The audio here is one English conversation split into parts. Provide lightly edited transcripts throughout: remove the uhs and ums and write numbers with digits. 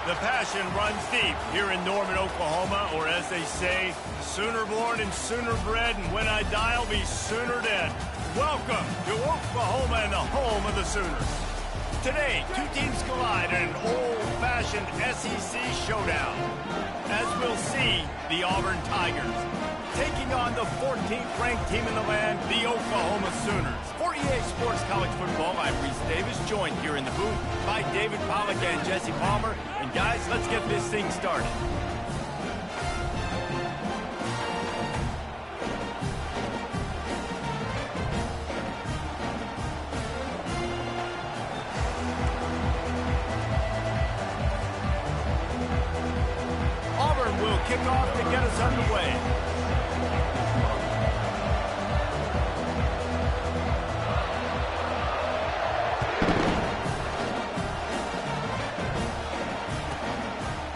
The passion runs deep here in Norman, Oklahoma, or as they say, sooner born and sooner bred, and when I die, I'll be sooner dead. Welcome to Oklahoma and the home of the Sooners. Today, two teams collide in an old-fashioned SEC showdown. As we'll see, the Auburn Tigers taking on the 14th ranked team in the land, the Oklahoma Sooners. For EA Sports College Football, I'm Reese Davis, joined here in the booth by David Pollack and Jesse Palmer. And guys, let's get this thing started. Auburn will kick off to get us underway.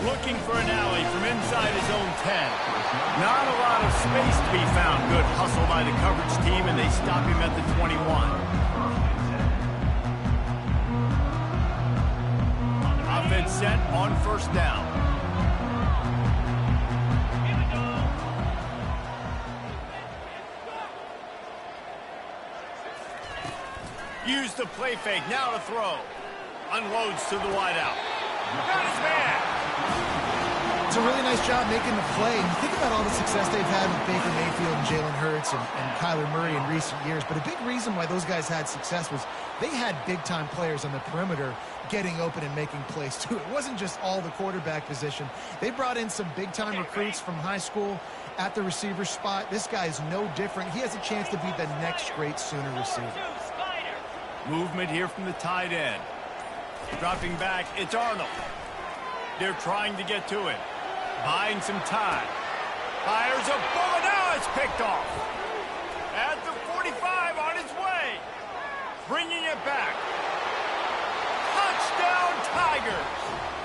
Looking for an alley from inside his own 10. Not a lot of space to be found. Good hustle by the coverage team, and they stop him at the 21. Offense set on first down. Use the play fake, now to throw. Unloads to the wideout. Got his man. It's a really nice job making the play. And you think about all the success they've had with Baker Mayfield and Jalen Hurts and Kyler Murray in recent years. But a big reason why those guys had success was they had big-time players on the perimeter getting open and making plays, too. It wasn't just all the quarterback position. They brought in some big-time recruits from high school at the receiver spot. This guy is no different. He has a chance to be the next great Sooner receiver. Movement here from the tight end. Dropping back, it's Arnold. They're trying to get to it. Buying some time. Fires a bullet. Now it's picked off. At the 45 on his way. Bringing it back. Touchdown Tigers.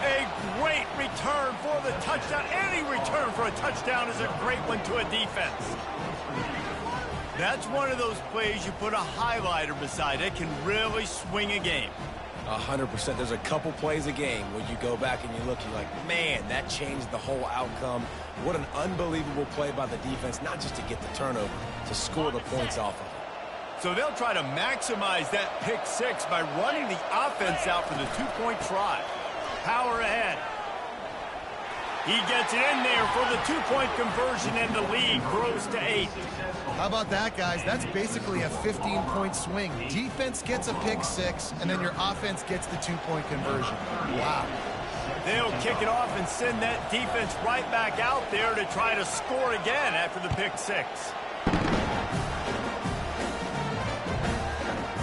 A great return for the touchdown. Any return for a touchdown is a great one to a defense. That's one of those plays you put a highlighter beside it, can really swing a game. 100%. There's a couple plays a game where you go back and you look, you're like, man, that changed the whole outcome. What an unbelievable play by the defense, not just to get the turnover, to score the points off of it. So they'll try to maximize that pick six by running the offense out for the two-point try. Power ahead. He gets it in there for the two-point conversion, and the lead grows to 8. How about that, guys? That's basically a 15-point swing. Defense gets a pick six, and then your offense gets the two-point conversion. Wow. They'll kick it off and send that defense right back out there to try to score again after the pick six.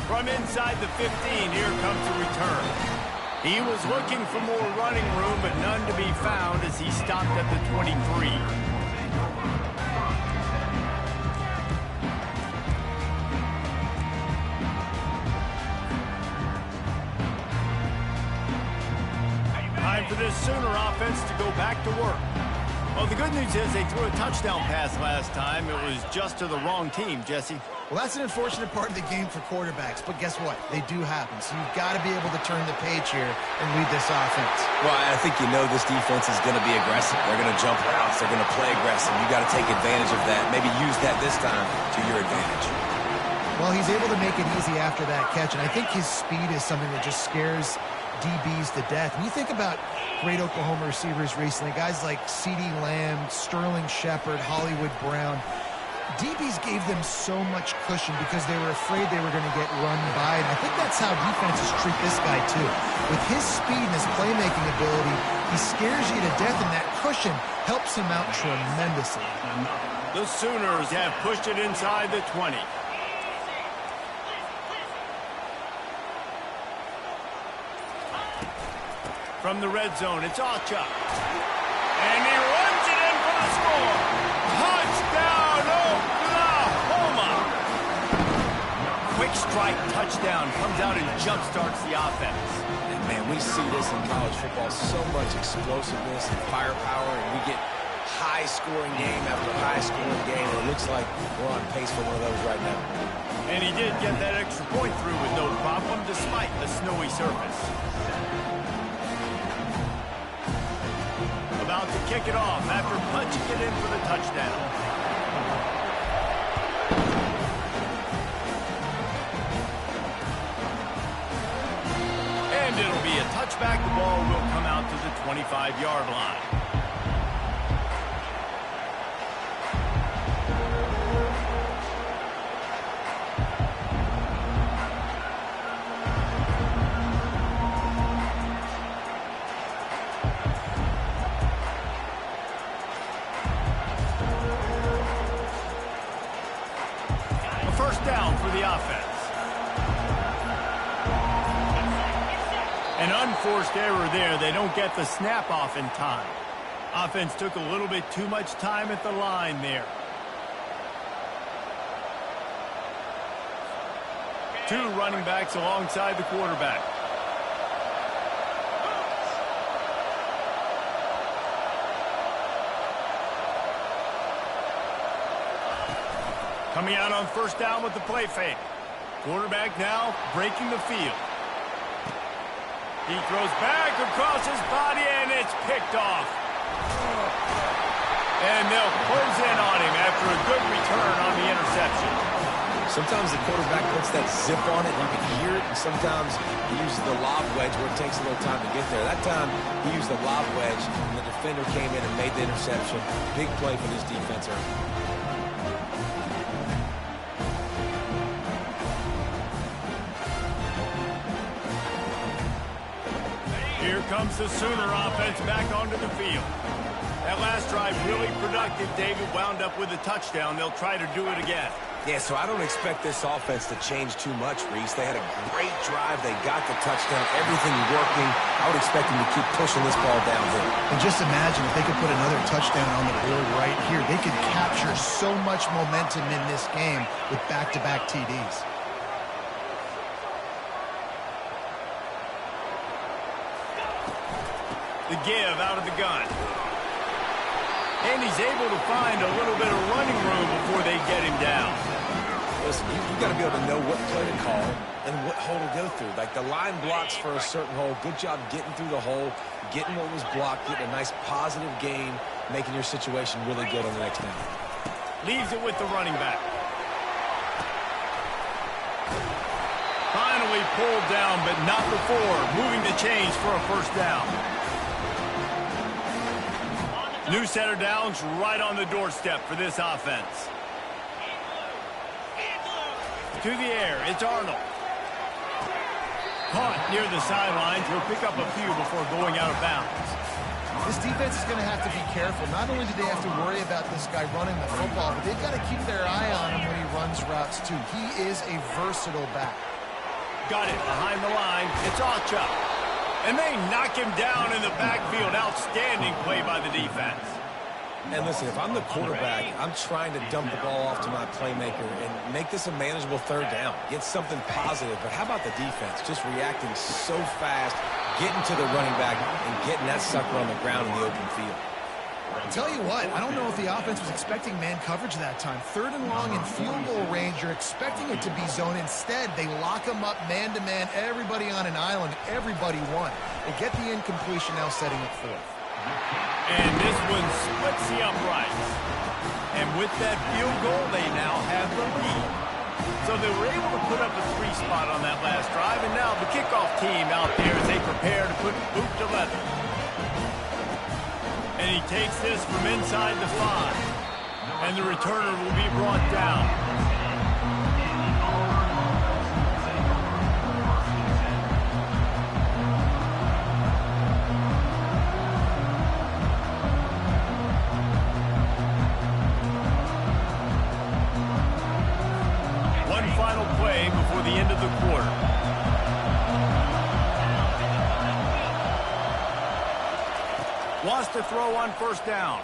From inside the 15, here comes the return. He was looking for more running room, but none to be found as he stopped at the 23. Time for this Sooner offense to go back to work. Well, the good news is they threw a touchdown pass last time. It was just to the wrong team, Jesse. Well, that's an unfortunate part of the game for quarterbacks, but guess what? They do happen, so you've got to be able to turn the page here and lead this offense. Well, I think you know this defense is going to be aggressive. They're going to jump routes. They're going to play aggressive. You've got to take advantage of that. Maybe use that this time to your advantage. Well, he's able to make it easy after that catch, and I think his speed is something that just scares DBs to death. When you think about great Oklahoma receivers recently, guys like CeeDee Lamb, Sterling Shepard, Hollywood Brown, DBs gave them so much cushion because they were afraid they were going to get run by. And I think that's how defenses treat this guy, too. With his speed and his playmaking ability, he scares you to death, and that cushion helps him out tremendously. The Sooners have pushed it inside the 20. From the red zone, it's Acha. And he runs it in for the score. Touchdown, Oklahoma! Quick strike touchdown comes out and jump-starts the offense. And, man, we see this in college football, so much explosiveness and firepower, and we get high-scoring game after high-scoring game, and it looks like we're on pace for one of those right now. And he did get that extra point through with no problem, despite the snowy surface. about to kick it off after punching it in for the touchdown. And it'll be a touchback. The ball will come out to the 25-yard line. First down for the offense. An unforced error there. They don't get the snap off in time. Offense took a little bit too much time at the line there. Two running backs alongside the quarterback. Coming out on first down with the play fake. Quarterback now breaking the field. He throws back across his body, and it's picked off. And they'll close in on him after a good return on the interception. Sometimes the quarterback puts that zip on it, you can hear it, and sometimes he uses the lob wedge where it takes a little time to get there. That time, he used the lob wedge, and the defender came in and made the interception. Big play for this defense early. Here comes the Sooner offense back onto the field. That last drive really productive. David wound up with a touchdown. They'll try to do it again. Yeah, so I don't expect this offense to change too much, Reese. They had a great drive. They got the touchdown. Everything working. I would expect them to keep pushing this ball downhill. And just imagine if they could put another touchdown on the board right here. They could capture so much momentum in this game with back-to-back TDs. The give out of the gun. And he's able to find a little bit of running room before they get him down. Listen, you got to be able to know what play to call and what hole to go through. Like the line blocks for a certain hole. Good job getting through the hole, getting what was blocked, getting a nice positive gain, making your situation really good on the next down. Leaves it with the running back. Finally pulled down, but not before. Moving the chains for a first down. New set of downs right on the doorstep for this offense. To the air, it's Arnold. Caught near the sidelines. He'll pick up a few before going out of bounds. This defense is going to have to be careful. Not only do they have to worry about this guy running the football, but they've got to keep their eye on him when he runs routes too. He is a versatile back. Got it behind the line. It's Ocha. And they knock him down in the backfield. Outstanding play by the defense. And listen, if I'm the quarterback, I'm trying to dump the ball off to my playmaker and make this a manageable third down. Get something positive. But how about the defense? Just reacting so fast, getting to the running back, and getting that sucker on the ground in the open field. Tell you what, I don't know if the offense was expecting man coverage that time. Third and long in field goal range, you're expecting it to be zone. Instead, they lock them up man-to-man, everybody on an island, everybody won. They get the incompletion, now setting it fourth. And this one splits the uprights. And with that field goal, they now have the lead. So they were able to put up a 3 spot on that last drive, and now the kickoff team out there as they prepare to put boot to leather. And he takes this from inside the 5. And the returner will be brought down. One final play before the end of the quarter. Wants to throw on first down.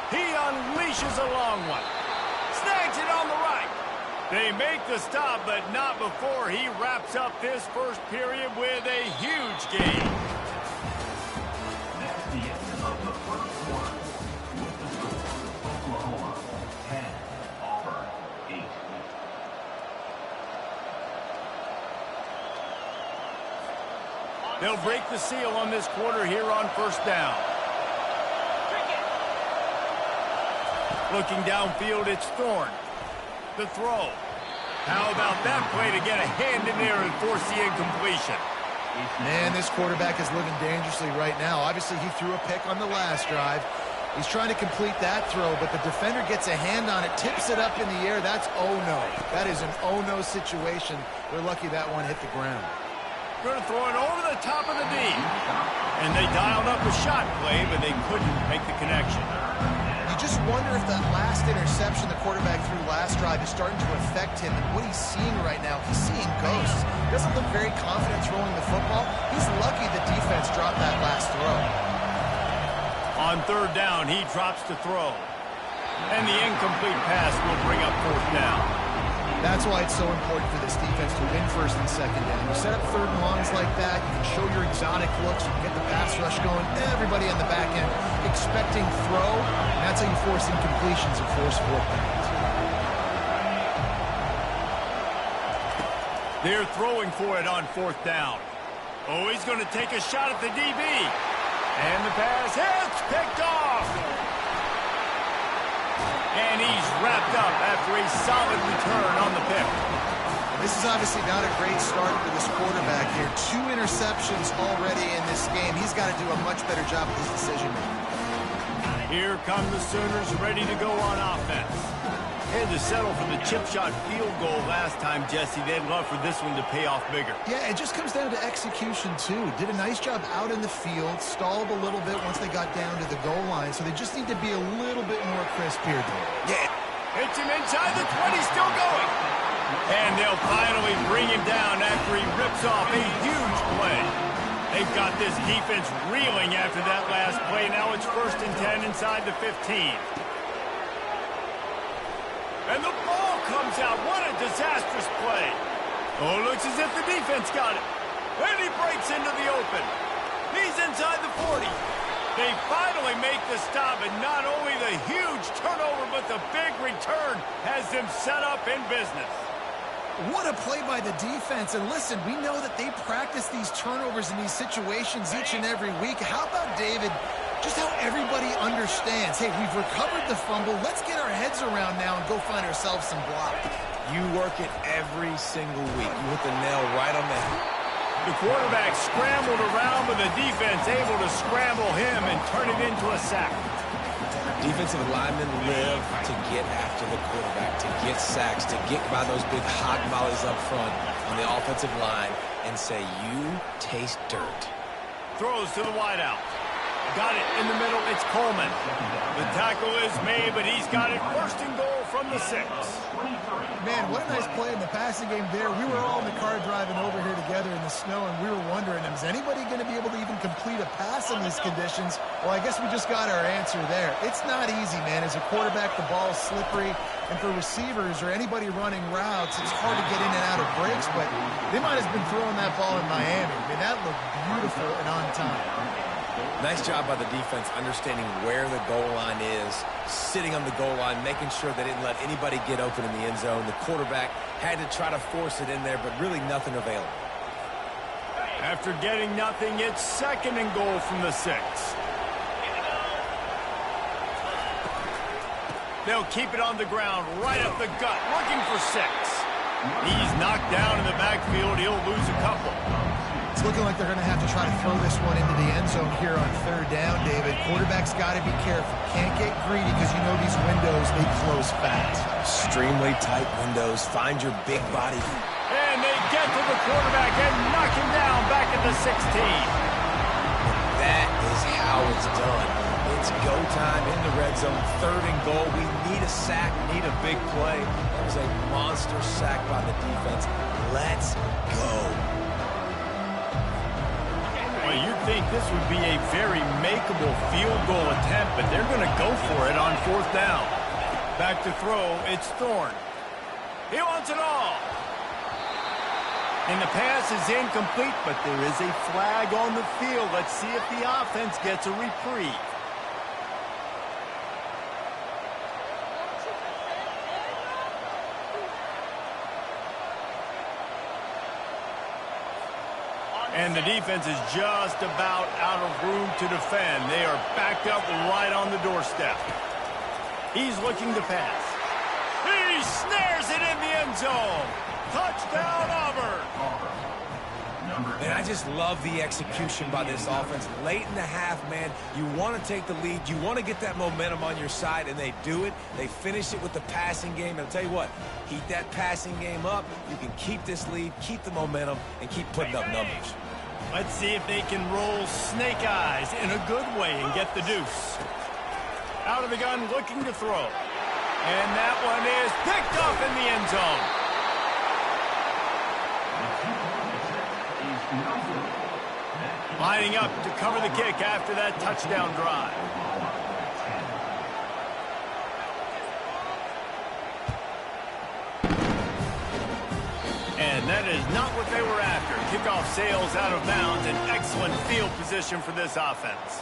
He unleashes a long one. Snags it on the right. They make the stop, but not before he wraps up this first period with a huge gain. That's the end of the first quarter. With the score, Oklahoma 10, Auburn 8. They'll break the seal on this quarter here on first down. Looking downfield, it's Thorne. The throw. How about that play to get a hand in there and force the incompletion? Man, this quarterback is living dangerously right now. Obviously, he threw a pick on the last drive. He's trying to complete that throw, but the defender gets a hand on it, tips it up in the air. That's oh-no. That is an oh-no situation. They're lucky that one hit the ground. Going to throw it over the top of the D. And they dialed up a shot play, but they couldn't make the connection. You just wonder if that last interception the quarterback threw last drive is starting to affect him and what he's seeing right now. He's seeing ghosts. Doesn't look very confident throwing the football. He's lucky the defense dropped that last throw. On third down, he drops to throw. And the incomplete pass will bring up fourth down. That's why it's so important for this defense to win first and second down. You set up third and longs like that, you can show your exotic looks, you can get the pass rush going, everybody on the back end expecting throw, and that's how you force incompletions and force fourth downs. They're throwing for it on fourth down. Oh, he's going to take a shot at the DB. And the pass hits, picked off. And he's wrapped up after a solid return on the pick. This is obviously not a great start for this quarterback here. 2 interceptions already in this game. He's got to do a much better job with his decision-making. Here come the Sooners ready to go on offense. Had to settle for the chip shot field goal last time, Jesse. They'd love for this one to pay off bigger. Yeah, it just comes down to execution, too. Did a nice job out in the field, stalled a little bit once they got down to the goal line, so they just need to be a little bit more crisp here, Dave. Yeah. Hits him inside the 20, still going. And they'll finally bring him down after he rips off a huge play. They've got this defense reeling after that last play. Now it's 1st and 10 inside the 15. And the ball comes out. What a disastrous play. Oh, looks as if the defense got it. And he breaks into the open. He's inside the 40. They finally make the stop, and not only the huge turnover, but the big return has them set up in business. What a play by the defense. And listen, we know that they practice these turnovers in these situations each and every week. How about, David, just how everybody understands, hey, we've recovered the fumble. Let's get our heads around now and go find ourselves some block. You work it every single week. You hit the nail right on the head. The quarterback scrambled around, but the defense able to scramble him and turn it into a sack. Defensive linemen live to get after the quarterback, to get sacks, to get by those big hog mollies up front on the offensive line and say, you taste dirt. Throws to the wideout. Got it in the middle. It's Coleman. The tackle is made, but he's got it 1st and goal from the 6. Man, what a nice play in the passing game there. We were all in the car driving over here together in the snow, and we were wondering, is anybody going to be able to even complete a pass in these conditions? Well, I guess we just got our answer there. It's not easy, man. As a quarterback, the ball is slippery, and for receivers or anybody running routes, it's hard to get in and out of breaks, but they might have been throwing that ball in Miami. I mean, that looked beautiful and on time. Nice job by the defense understanding where the goal line is, sitting on the goal line, making sure they didn't let anybody get open in the end zone. The quarterback had to try to force it in there, but really nothing available. After getting nothing, it's 2nd and goal from the 6. They'll keep it on the ground, right up the gut, looking for 6. He's knocked down in the backfield. He'll lose a couple. It's looking like they're going to have to try to throw this one into the end zone here on 3rd down, David. Quarterback's got to be careful. Can't get greedy because you know these windows, they close fast. Extremely tight windows. Find your big body. And they get to the quarterback and knock him down back at the 16. That is how it's done. It's go time in the red zone. 3rd and goal. We need a sack, need a big play. That was a monster sack by the defense. Let's go. Well, you'd think this would be a very makeable field goal attempt, but they're going to go for it on 4th down. Back to throw, it's Thorne. He wants it all. And the pass is incomplete, but there is a flag on the field. Let's see if the offense gets a reprieve. And the defense is just about out of room to defend. They are backed up right on the doorstep. He's looking to pass. He snares it in the end zone. Touchdown, Auburn. Man, I just love the execution by this offense. Late in the half, man, you want to take the lead. You want to get that momentum on your side, and they do it. They finish it with the passing game. And I'll tell you what, keep that passing game up. You can keep this lead, keep the momentum, and keep putting up numbers. Let's see if they can roll snake eyes in a good way and get the deuce. Out of the gun, looking to throw. And that one is picked up in the end zone. Lining up to cover the kick after that touchdown drive. And that is not what they were after. Kickoff sails out of bounds. An excellent field position for this offense.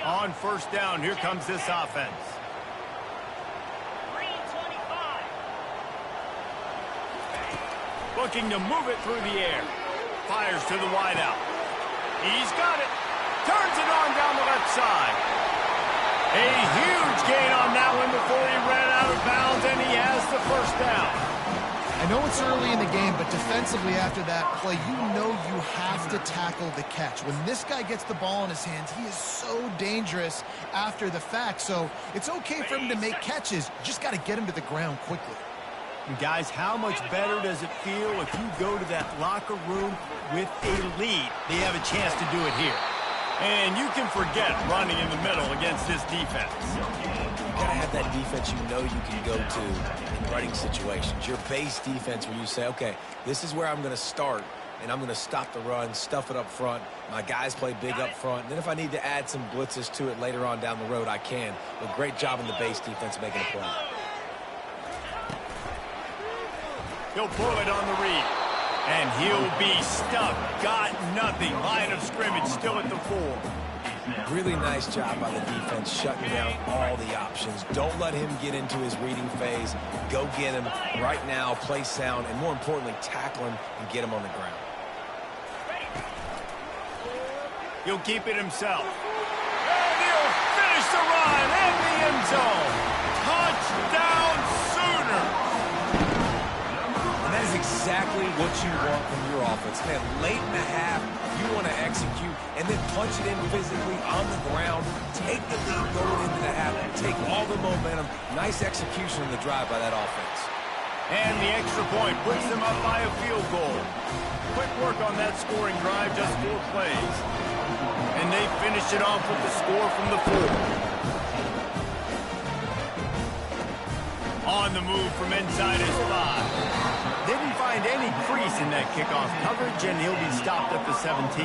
On first down, here comes this offense. Looking to move it through the air. Fires to the wideout. He's got it. Turns it on down the left side. A huge gain on that one before he ran out of bounds, and he has the first down. I know it's early in the game, but defensively after that play, you know you have to tackle the catch. When this guy gets the ball in his hands, he is so dangerous after the fact. So it's okay for him to make catches. You just got to get him to the ground quickly. And guys, how much better does it feel if you go to that locker room with a lead? They have a chance to do it here. And you can forget running in the middle against this defense. You gotta have that defense you know you can go to in running situations. Your base defense where you say, okay, this is where I'm gonna start, and I'm gonna stop the run, stuff it up front. My guys play big up front. And then if I need to add some blitzes to it later on down the road, I can. But great job in the base defense making a play. He'll pull it on the read. And he'll be stuck. Got nothing. Line of scrimmage still at the 4. Really nice job by the defense shutting down all the options. Don't let him get into his reading phase. Go get him right now, play sound, and more importantly, tackle him and get him on the ground. He'll keep it himself. And he'll finish the run in the end zone. Touchdown Sooners. That is exactly what you want from your offense. Man, late in the half, you want to execute and then punch it in physically on the ground, take the lead going into the half, take all the momentum. Nice execution in the drive by that offense. And the extra point puts them up by a field goal. Quick work on that scoring drive, just 4 plays. And they finish it off with the score from the 4. On the move from inside his 5. Didn't find any crease in that kickoff coverage, and he'll be stopped at the 17.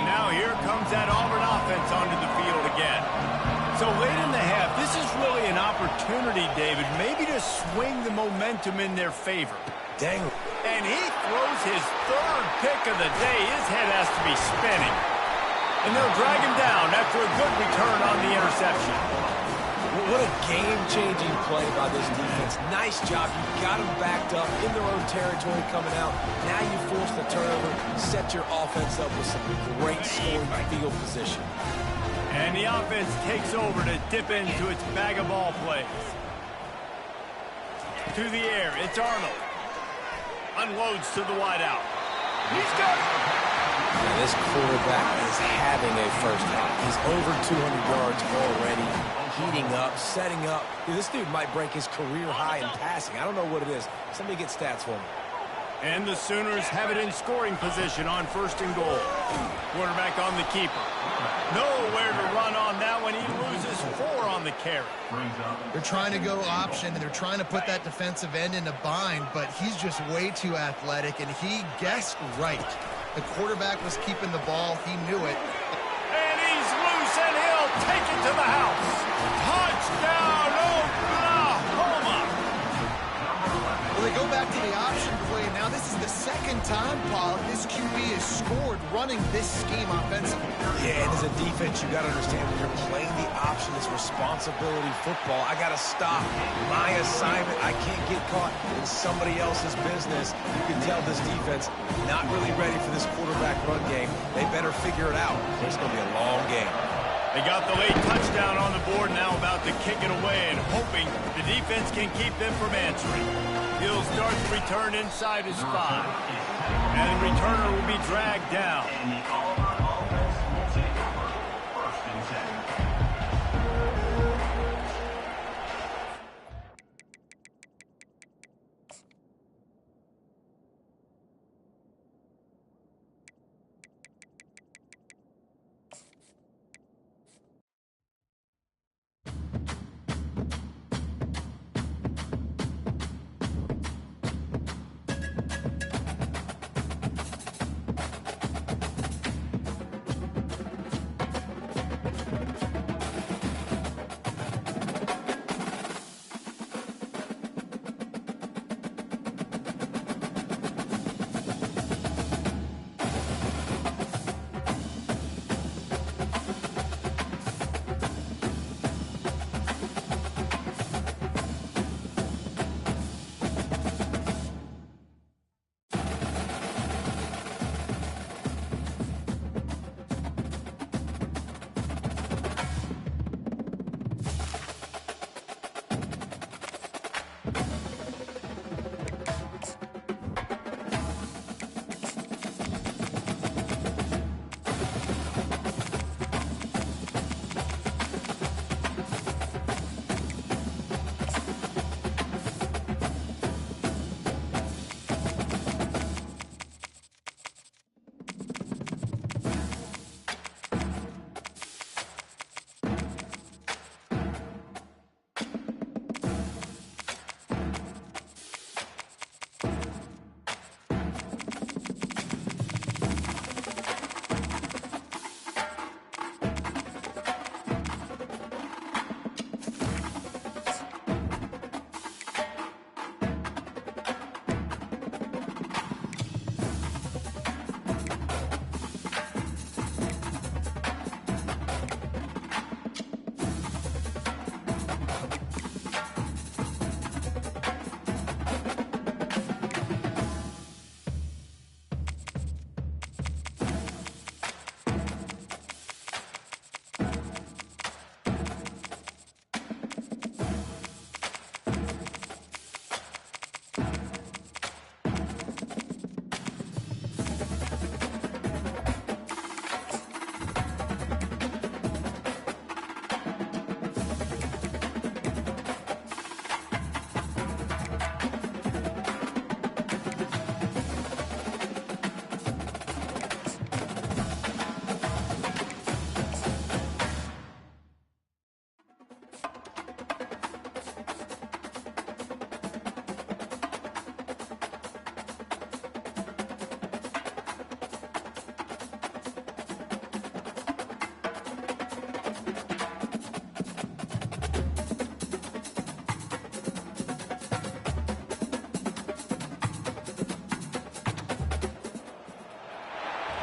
Now here comes that Auburn offense onto the field again. So late in the half, this is really an opportunity, David, maybe to swing the momentum in their favor. Dang. And he throws his 3rd pick of the day. His head has to be spinning. And they'll drag him down after a good return on the interception. What a game-changing play by this defense. Nice job. You got them backed up in their own territory coming out. Now you force the turnover, set your offense up with some great scoring field position. And the offense takes over to dip into its bag of ball plays. To the air, it's Arnold. Unloads to the wideout. He's got it. Now this quarterback is having a first half. He's over 200 yards already. Heating up, setting up. Dude, this dude might break his career high in passing. I don't know what it is. Somebody get stats for me. And the Sooners have it in scoring position on 1st and goal. Quarterback on the keeper. Nowhere to run on that one. He loses 4 on the carry. They're trying to go option, and they're trying to put that defensive end in a bind, but he's just way too athletic, and he guessed right. The quarterback was keeping the ball. He knew it. And he's loose, and he'll take it to the house. Touchdown, Oklahoma! Well, they go back to the option play. Now Now, this is the second time, Paul, this QB has scored running this scheme offensively. Yeah, and as a defense, you got to understand when you're playing the option, it's responsibility football. I got to stop my assignment. I can't get caught in somebody else's business. You can tell this defense not really ready for this quarterback run game. They better figure it out. It's going to be a long game. They got the late touchdown on the board, now about to kick it away and hoping the defense can keep them from answering. He'll start the return inside his 5. And the returner will be dragged down. And the Alabama offense will take over. 1st and 10.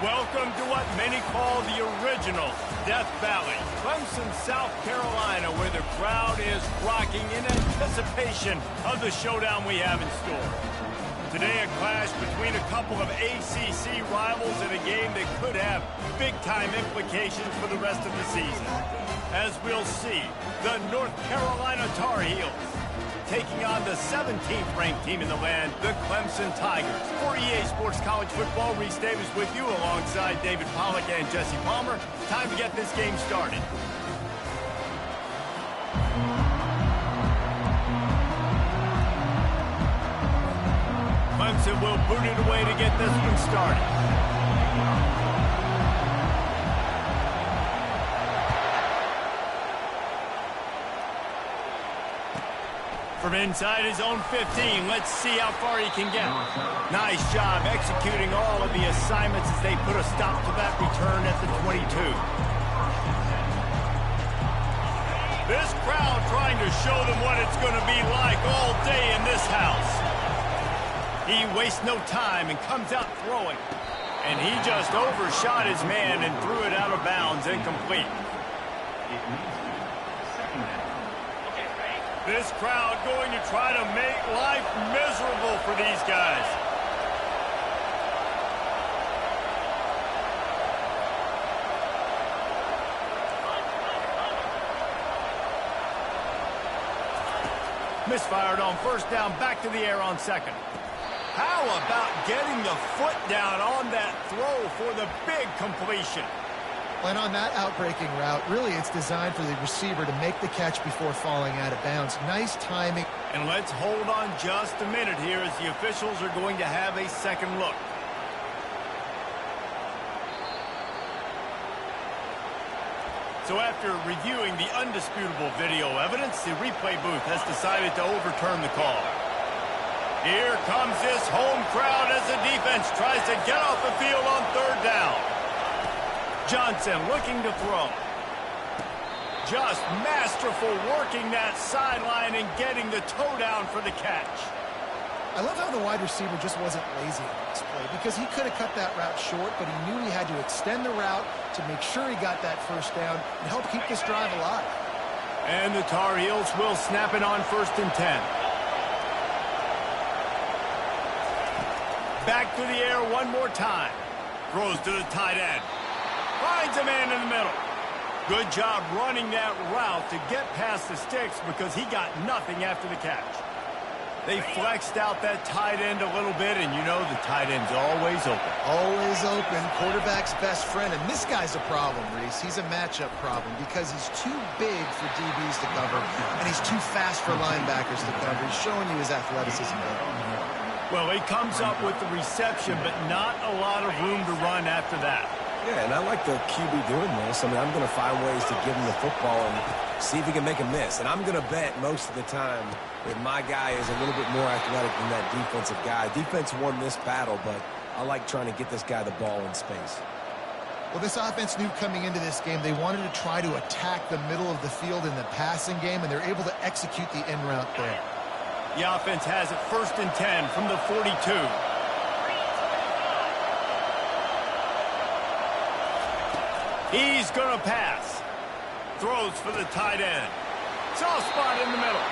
Welcome to what many call the original Death Valley, Clemson, South Carolina, where the crowd is rocking in anticipation of the showdown we have in store. Today, a clash between a couple of ACC rivals in a game that could have big-time implications for the rest of the season. As we'll see, the North Carolina Tar Heels taking on the 17th ranked team in the land, the Clemson Tigers. For EA Sports College Football, Reese Davis with you alongside David Pollack and Jesse Palmer. Time to get this game started. Clemson will boot it away to get this one started. From inside his own 15, let's see how far he can get. Nice job executing all of the assignments as they put a stop to that return at the 22. This crowd trying to show them what it's going to be like all day in this house. He wastes no time and comes out throwing. And he just overshot his man and threw it out of bounds, incomplete. This crowd going to try to make life miserable for these guys. Misfired on first down, back to the air on second. How about getting the foot down on that throw for the big completion? And on that outbreaking route, really it's designed for the receiver to make the catch before falling out of bounds. Nice timing. And let's hold on just a minute here as the officials are going to have a second look. So after reviewing the undisputable video evidence, the replay booth has decided to overturn the call. Here comes this home crowd as the defense tries to get off the field on third down. Johnson looking to throw. Just masterful working that sideline and getting the toe down for the catch. I love how the wide receiver just wasn't lazy on this play because he could have cut that route short, but he knew he had to extend the route to make sure he got that first down and help keep this drive alive. And the Tar Heels will snap it on 1st and 10. Back to the air one more time. Throws to the tight end. Finds a man in the middle. Good job running that route to get past the sticks because he got nothing after the catch. They flexed out that tight end a little bit, and you know the tight end's always open. Always open. Quarterback's best friend. And this guy's a problem, Reese. He's a matchup problem because he's too big for DBs to cover, and he's too fast for linebackers to cover. He's showing you his athleticism there. Well, he comes up with the reception, but not a lot of room to run after that. Yeah, and I like the QB doing this. I mean, I'm going to find ways to give him the football and see if he can make a miss. And I'm going to bet most of the time that my guy is a little bit more athletic than that defensive guy. Defense won this battle, but I like trying to get this guy the ball in space. Well, this offense knew coming into this game they wanted to try to attack the middle of the field in the passing game, and they're able to execute the end route there. The offense has it 1st and 10 from the 42. He's going to pass. Throws for the tight end. Soft spot in the middle.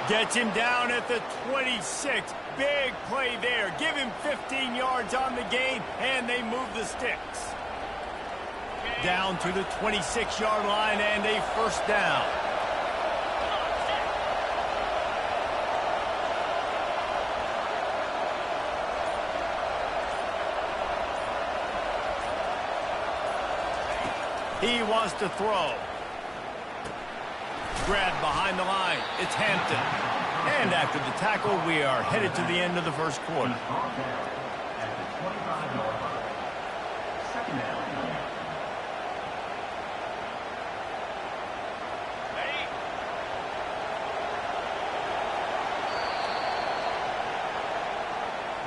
Gets him down at the 26. Big play there. Give him 15 yards on the gain, and they move the sticks. Down to the 26-yard line and a first down. He wants to throw. Grabbed behind the line. It's Hampton. And after the tackle, we are headed to the end of the first quarter. At the 25-yard line. Second down.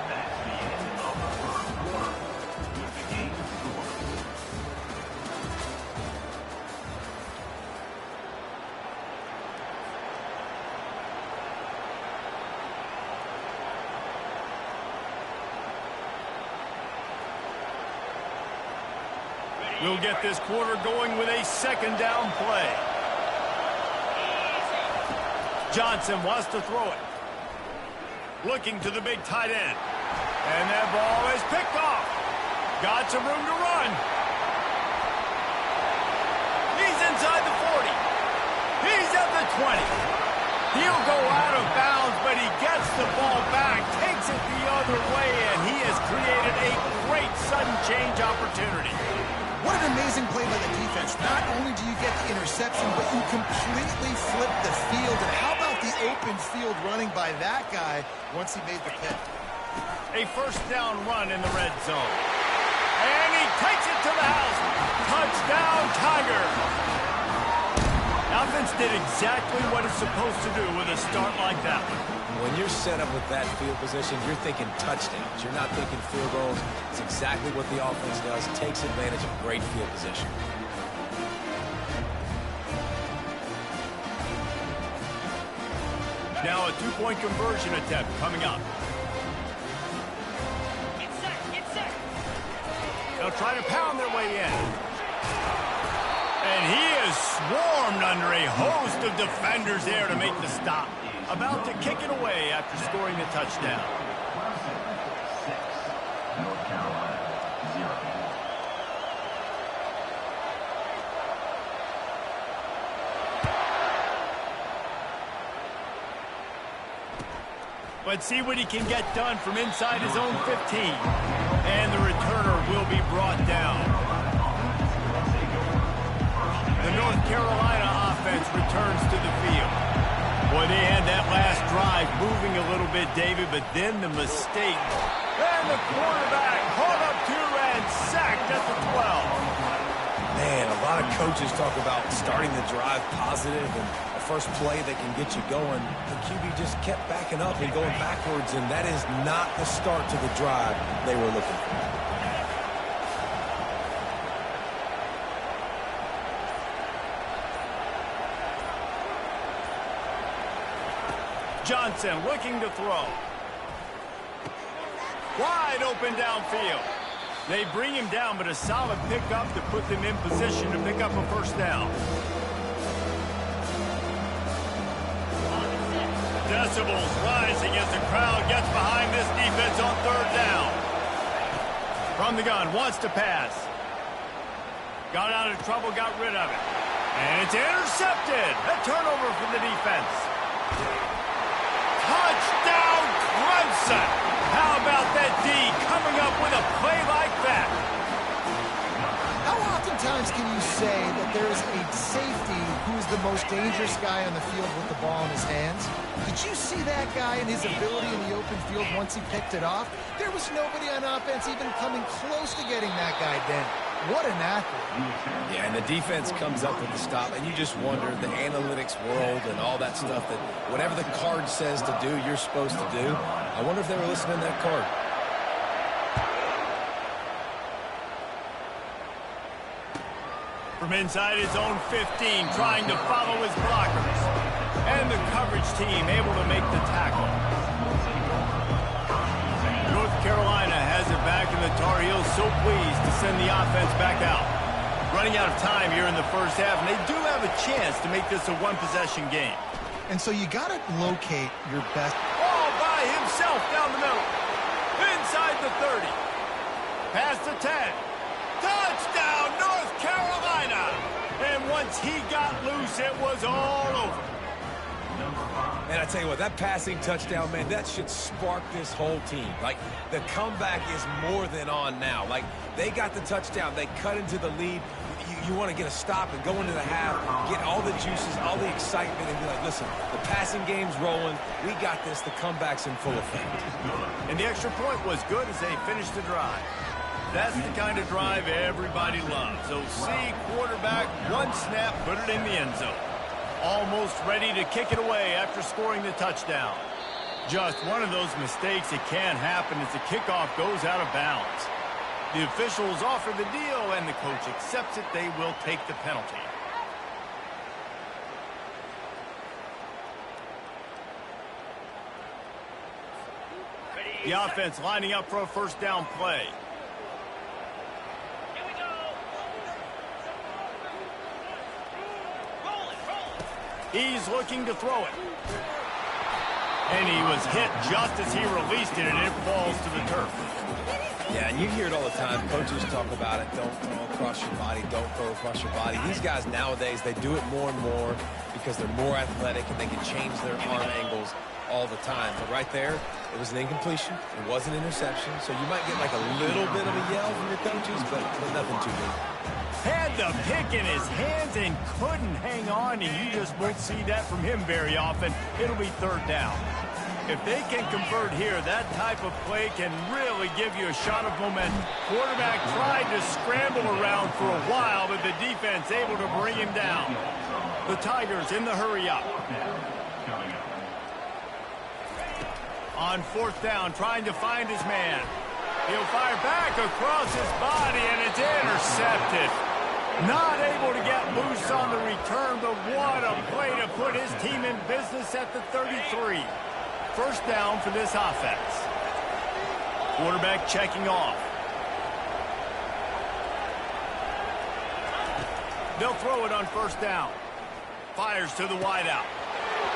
That's the end of the first quarter. With the game score. We'll get this quarter going with a second down play. Johnson wants to throw it. Looking to the big tight end. And that ball is picked off. Got some room to run. He's inside the 40. He's at the 20. He'll go out of bounds, but he gets the ball back, takes it the other way, and he has created a great sudden change opportunity. What an amazing play by the defense. Not only do you get the interception, but you completely flip the field. And how about the open field running by that guy once he made the pick? A first down run in the red zone. And he takes it to the house. Touchdown, Tiger. Offense did exactly what it's supposed to do with a start like that one. When you're set up with that field position, you're thinking touchdowns. You're not thinking field goals. It's exactly what the offense does. Takes advantage of great field position. Now a two-point conversion attempt coming up. They'll try to pound their way in. And he is swarmed under a host of defenders there to make the stop. About to kick it away after scoring the touchdown. North Carolina, 0. But see what he can get done from inside his own 15. And the returner will be brought down. The North Carolina offense returns to the field. Boy, they had that last drive moving a little bit, David, but then the mistake. And the quarterback hauled up 2 and sacked at the 12. Man, a lot of coaches talk about starting the drive positive and the first play that can get you going. The QB just kept backing up and going backwards, and that is not the start to the drive they were looking for. Johnson looking to throw. Wide open downfield. They bring him down, but a solid pickup to put them in position to pick up a first down. Decibels rising as the crowd gets behind this defense on 3rd down. From the gun, wants to pass. Got out of trouble, got rid of it. And it's intercepted. A turnover for the defense. Touchdown, Clemson! How about that D coming up with a play like that? How oftentimes can you say that there is a safety who's the most dangerous guy on the field with the ball in his hands? Did you see that guy and his ability in the open field once he picked it off? There was nobody on offense even coming close to getting that guy down. What an athlete. Yeah, and the defense comes up with the stop, and you just wonder, the analytics world and all that stuff, that whatever the card says to do, you're supposed to do. I wonder if they were listening to that card. From inside his own 15, trying to follow his blockers. And the coverage team able to make the tackle. North Carolina has it back, and the Tar Heels so pleased to send the offense back out. Running out of time here in the first half, and they do have a chance to make this a one-possession game. And so you got to locate your best. All by himself down the middle. Inside the 30. Past the 10. Touchdown, North Carolina! And once he got loose, it was all over. And I tell you what, that passing touchdown, man, that should spark this whole team. Like, the comeback is more than on now. Like, they got the touchdown. They cut into the lead. You want to get a stop and go into the half, get all the juices, all the excitement, and be like, listen, the passing game's rolling. We got this. The comeback's in full effect. And the extra point was good as they finished the drive. That's the kind of drive everybody loves. OC, quarterback, one snap, put it in the end zone. Almost ready to kick it away after scoring the touchdown. Just one of those mistakes that can happen as the kickoff goes out of bounds. The officials offer the deal, and the coach accepts it. They will take the penalty. The offense lining up for a first down play. He's looking to throw it. And he was hit just as he released it, and it falls to the turf. Yeah, and you hear it all the time. Coaches talk about it. Don't throw across your body. Don't throw across your body. These guys nowadays, they do it more and more because they're more athletic and they can change their arm angles all the time. But right there, it was an incompletion. It was an interception. So you might get like a little bit of a yell from your coaches, but nothing too big. Had the pick in his hands and couldn't hang on, and you just won't see that from him very often. It'll be third down. If they can convert here, that type of play can really give you a shot of momentum. Quarterback tried to scramble around for a while, but the defense able to bring him down. The Tigers in the hurry up. On fourth down, trying to find his man. He'll fire back across his body, and it's intercepted. Not able to get loose on the return, but what a play to put his team in business at the 33. First down for this offense. Quarterback checking off. They'll throw it on first down. Fires to the wideout.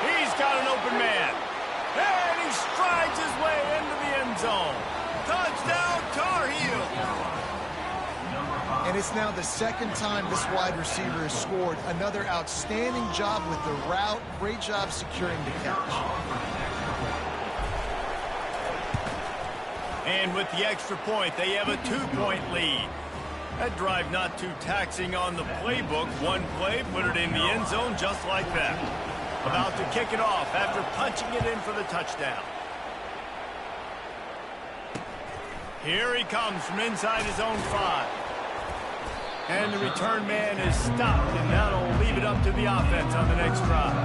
He's got an open man. And he strides his way into the end zone. Touchdown, Tar Heels. And it's now the second time this wide receiver has scored. Another outstanding job with the route. Great job securing the catch. And with the extra point, they have a 2-point lead. That drive not too taxing on the playbook. One play, put it in the end zone just like that. About to kick it off after punching it in for the touchdown. Here he comes from inside his own 5. And the return man is stopped, and that'll leave it up to the offense on the next drive.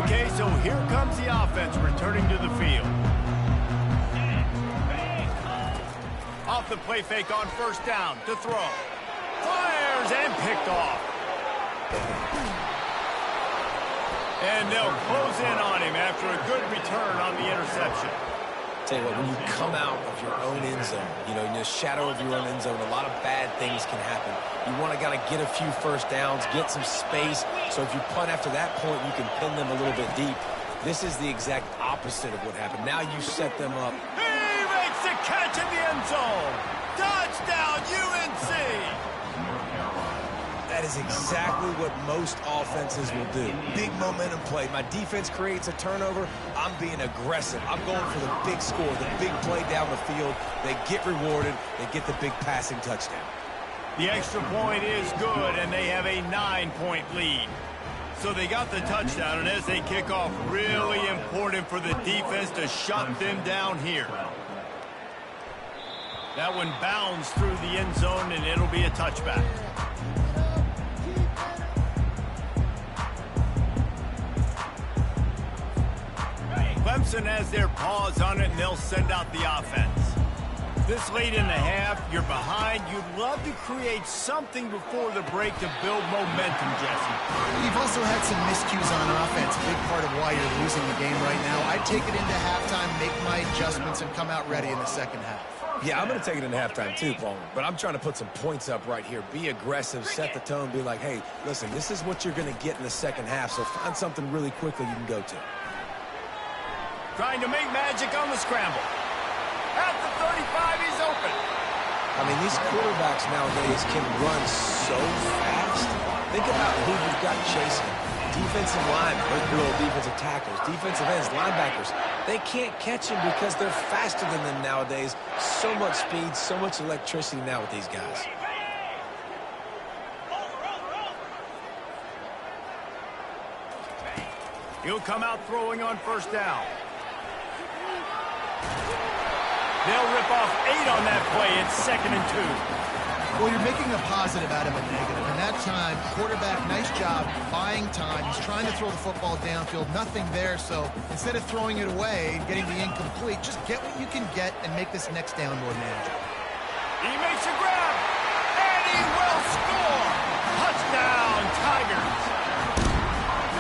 Okay, so here comes the offense returning to the field. Off the play fake on first down to throw. Fires and picked off. And they'll close in on him after a good return on the interception. Tell you what, when you come out of your own end zone, in the shadow of your own end zone, a lot of bad things can happen. You want to get a few first downs, get some space, so if you punt after that point, you can pin them a little bit deep. This is the exact opposite of what happened. Now you set them up. He makes the catch in the end zone. Touchdown, UNC! That is exactly what most offenses will do. Big momentum play. My defense creates a turnover. I'm being aggressive. I'm going for the big score, the big play down the field. They get rewarded. They get the big passing touchdown. The extra point is good, and they have a 9-point lead. So they got the touchdown, and as they kick off, really important for the defense to shut them down here. That one bounds through the end zone, and it'll be a touchback. Clemson has their paws on it, and they'll send out the offense. This late in the half, you're behind. You'd love to create something before the break to build momentum, Jesse. You've also had some miscues on offense, a big part of why you're losing the game right now. I'd take it into halftime, make my adjustments, and come out ready in the second half. Yeah, I'm going to take it into halftime too, Paul. But I'm trying to put some points up right here. Be aggressive, set the tone, be like, hey, listen, this is what you're going to get in the second half, so find something really quickly you can go to. Trying to make magic on the scramble. At the 35, he's open. I mean, these quarterbacks nowadays can run so fast. Think about who you've got chasing. Defensive linemen, those defensive tackles, defensive ends, linebackers. They can't catch him because they're faster than them nowadays. So much speed, so much electricity now with these guys. He'll come out throwing on first down. They'll rip off 8 on that play. It's 2nd and 2. Well, you're making a positive out of a negative. And that time, quarterback, nice job buying time. He's trying to throw the football downfield. Nothing there. So instead of throwing it away and getting the incomplete, just get what you can get and make this next down more manageable. He makes a grab. And he will score. Touchdown, Tigers.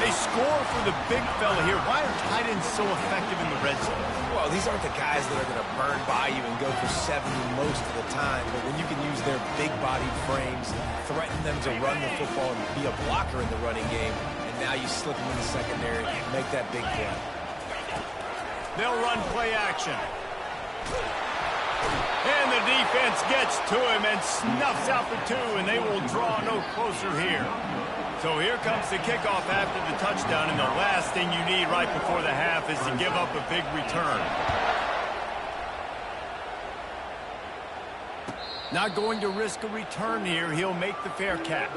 They score for the big fella here. Why are tight ends so effective in the red zone? Well, these aren't the guys that are going to burn by you and go for 70 most of the time. But when you can use their big-bodied frames, threaten them to run the football and be a blocker in the running game, and now you slip them in the secondary and make that big play. They'll run play action. And the defense gets to him and snuffs out the 2, and they will draw no closer here. So here comes the kickoff after the touchdown, and the last thing you need right before the half is to give up a big return. Not going to risk a return here. He'll make the fair catch.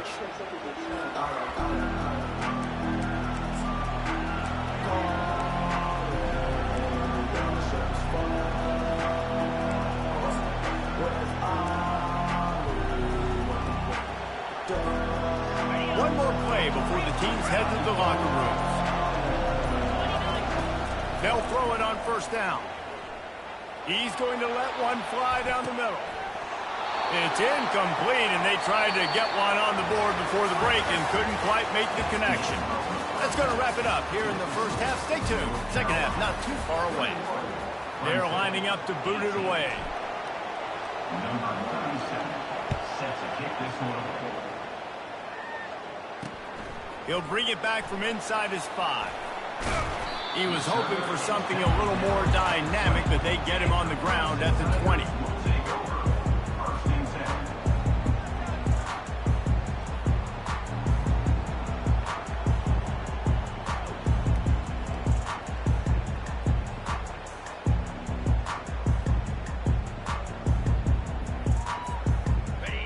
One more play before the teams head to the locker rooms. They'll throw it on first down. He's going to let one fly down the middle. It's incomplete, and they tried to get one on the board before the break and couldn't quite make the connection. That's going to wrap it up here in the first half. Stay tuned. Second half not too far away. They're lining up to boot it away. Number 37 sets a kick this one away. He'll bring it back from inside his 5. He was hoping for something a little more dynamic, but they get him on the ground at the 20.